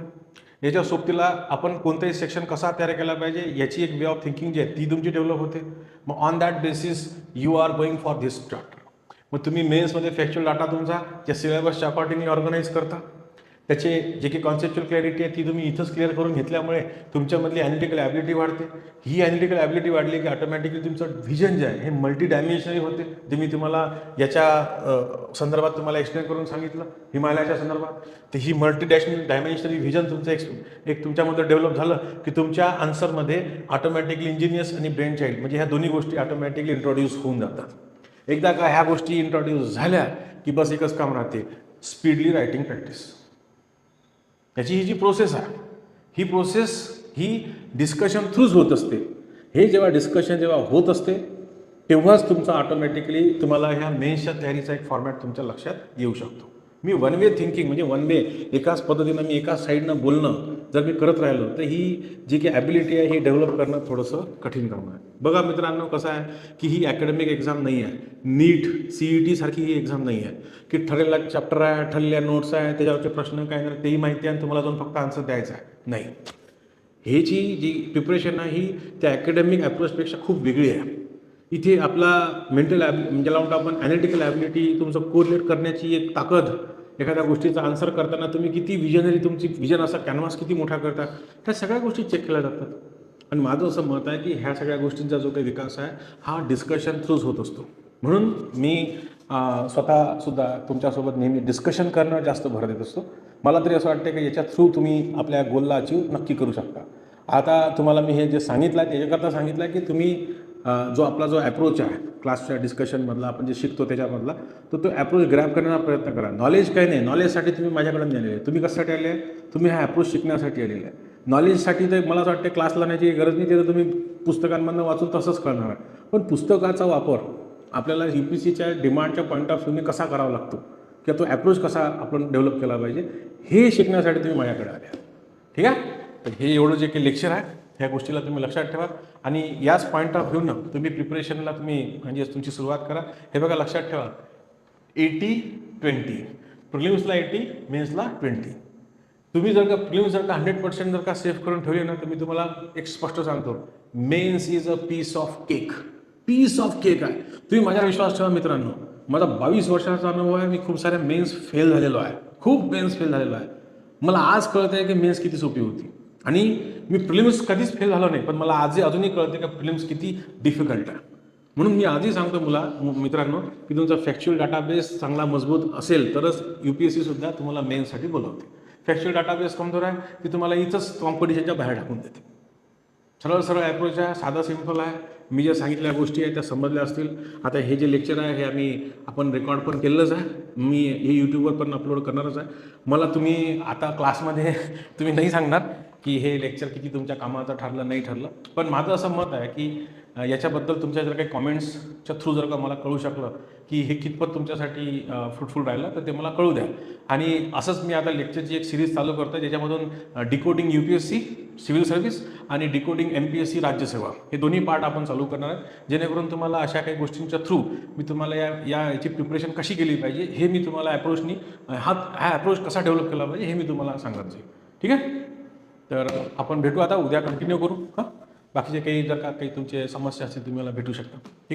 याच्या सोबतीला आपण कोणताही सेक्शन कसा तयार केला पाहिजे याची एक वे ऑफ थिंकिंग जी आहे ती तुमची डेव्हलप होते. मग on that basis you are going for this charter. मग तुम्ही मेन्समध्ये फॅक्च्युअल डाटा तुमचा त्या सिलेबसच्या अकॉर्डिंगली ऑर्गनाईज करता, त्याचे जे काही कॉन्सेप्च्युअल क्लॅरिटी आहे ती तुम्ही इथंच क्लिअर करून घेतल्यामुळे तुमच्यामधली ॲनालिटिकल ॲबिलिटी वाढते. ही ॲनालिटिकल ॲबिलिटी वाढली की ऑटोमॅटिकली तुमचं व्हिजन जे आहे हे मल्टी डायमेन्शनरी होते, जे मी तुम्हाला याच्या संदर्भात तुम्हाला एक्सप्लेन करून सांगितलं, हिमालयाच्या संदर्भात. तर ही मल्टी डायमेन्शनरी व्हिजन तुमचं एक तुमच्यामध्ये डेव्हलप झालं की तुमच्या आन्सरमध्ये ऑटोमॅटिकली इंजिनियर्स आणि ब्रेन चाइल्ड म्हणजे ह्या दोन्ही गोष्टी ऑटोमॅटिकली इंट्रोड्यूस होऊन जातात. एकदा का ह्या गोष्टी इंट्रोड्यूस झाल्या की बस एकच काम राहते, स्पीडली रायटिंग प्रॅक्टिस. याची ही जी प्रोसेस आहे, ही प्रोसेस ही डिस्कशन थ्रूच होत असते. हे जेव्हा डिस्कशन होत असते तेव्हाच तुमचा ऑटोमॅटिकली तुम्हाला ह्या मेन्सच्या तयारीचा एक फॉर्मॅट तुमच्या लक्षात येऊ शकतो. मी वन वे थिंकिंग म्हणजे वन वे एकाच पद्धतीनं मी एकाच साईडनं बोलणं जर मी करत राहिलो तर ही जी काही ॲबिलिटी आहे ही डेव्हलप करणं थोडंसं कठीण काम आहे. बघा मित्रांनो, कसं आहे की ही अकॅडमिक एक्झाम नाही आहे, नीट CET सारखी ही एक्झाम नाही आहे की ठरलेला चॅप्टर आहे, ठरलेल्या नोट्स आहे, त्याच्यावरचे प्रश्न काय नाही तेही माहिती आहे आणि तुम्हाला जाऊन फक्त आन्सर द्यायचा आहे. नाही, ह्याची जी प्रिपरेशन आहे ही त्या अकॅडमिक ॲप्रोचपेक्षा खूप वेगळी आहे. इथे आपला मेंटल म्हणजे ज्याला म्हणतो आपण ॲनालिटिकल ॲबिलिटी, तुमचं कोरिलेट करण्याची एक ताकद, एखाद्या गोष्टीचा आन्सर करताना तुम्ही किती विजनरी, तुमची विजन असा कॅनव्हास किती मोठा करता, त्या सगळ्या गोष्टी चेक केल्या जातात. आणि माझं असं मत आहे की ह्या सगळ्या गोष्टींचा जो काही विकास आहे हा डिस्कशन थ्रूच होत असतो. म्हणून मी स्वतःसुद्धा तुमच्यासोबत नेहमी डिस्कशन करणं जास्त भर देत असतो. मला तरी असं वाटतं की याच्या थ्रू तुम्ही आपल्या गोलला अचीव नक्की करू शकता. आता तुम्हाला मी हे जे सांगितलं आहे त्याच्याकरता सांगितलं आहे की तुम्ही जो आपला जो ॲप्रोच आहे क्लासच्या डिस्कशनमधला, आपण जे शिकतो त्याच्यामधला, तो ॲप्रोच ग्रॅब करण्याचा प्रयत्न करा. नॉलेज काही नाही, नॉलेजसाठी तुम्ही माझ्याकडे आलेले आहे. तुम्ही कशासाठी आले आहे? तुम्ही हा ॲप्रोच शिकण्यासाठी आलेले आहे. नॉलेजसाठी तर मला असं वाटतं क्लासला न्यायची गरज नाही, ते तर तुम्ही पुस्तकांमधून वाचून तसंच करणार आहे. पण पुस्तकाचा वापर आपल्याला UPSCच्या डिमांडच्या पॉईंट ऑफ व्ह्यूने कसा करावा लागतो किंवा तो ॲप्रोच कसा आपण डेव्हलप केला पाहिजे हे शिकण्यासाठी तुम्ही माझ्याकडे आले. ठीक आहे? तर हे एवढं जे काही लेक्चर आहे ह्या गोष्टीला तुम्ही लक्षात ठेवा आणि याच पॉईंट ऑफ व्ह्यूनं तुम्ही प्रिपरेशनला तुम्ही म्हणजे तुमची सुरुवात करा. हे बघा, लक्षात ठेवा, 80-20, प्रिलिम्सला 80, मेन्सला 20. तुम्ही जर का प्रिलिम्स जर का 100% जर का सेव्ह करून ठेवले ना, तर मी तुम्हाला एक स्पष्ट सांगतो, mains is a piece of cake. Piece of cake आहे. तुम्ही माझ्यावर विश्वास ठेवा मित्रांनो, माझा 22 वर्षाचा अनुभव आहे. मी खूप सारे मेन्स फेल झालेलो आहे, खूप मेन्स फेल झालेलो आहे. मला आज कळत आहे की मेन्स किती सोपी होती आणि मी प्रिलिम्स कधीच फेल झालो नाही, पण मला अजूनही कळते की प्रिलिम्स किती डिफिकल्ट आहे. म्हणून मी आजही सांगतो मित्रांनो की तुमचा फॅक्च्युअल डाटाबेस चांगला मजबूत असेल तरच UPSCसुद्धा तुम्हाला मेन्ससाठी बोलवते. फॅक्च्युअल डाटाबेस कमजोर आहे ती तुम्हाला इथंच कॉम्पिटिशनच्या बाहेर टाकून देते. सरळ ॲप्रोच आहे, साधा सिंपल आहे. मी ज्या सांगितल्या गोष्टी आहेत त्या समजल्या असतील. आता हे जे लेक्चर आहे हे आपण रेकॉर्ड पण केलेलंच आहे, मी हे यूट्यूबवर पण अपलोड करणारच आहे. मला तुम्ही आता क्लासमध्ये तुम्ही नाही सांगणार की हे लेक्चर किती तुमच्या कामाचं ठरलं नाही ठरलं, पण माझं असं मत आहे की याच्याबद्दल तुमच्या जर काही कॉमेंट्सच्या थ्रू जर का मला कळू शकलं की हे कितपत तुमच्यासाठी फ्रुटफुल राहिलं तर ते मला कळू द्या. आणि असंच मी आता लेक्चरची एक सिरीज चालू करतो ज्याच्यामधून डिकोडिंग UPSC सिव्हिल सर्व्हिस आणि डिकोडिंग MPSC राज्यसेवा हे दोन्ही पार्ट आपण चालू करणार आहे, जेणेकरून तुम्हाला अशा काही गोष्टींच्या थ्रू मी तुम्हाला याची प्रिपरेशन कशी केली पाहिजे हे मी तुम्हाला अप्रोचनी हा अप्रोच कसा डेव्हलप केला पाहिजे हे मी तुम्हाला सांगत जाईल. ठीक आहे, तर आपण भेटू आता उद्या, कंटिन्यू करू. हां, बाकीचे काही जर का काही तुमचे समस्या असतील तुम्ही मला भेटू शकता. ठीक.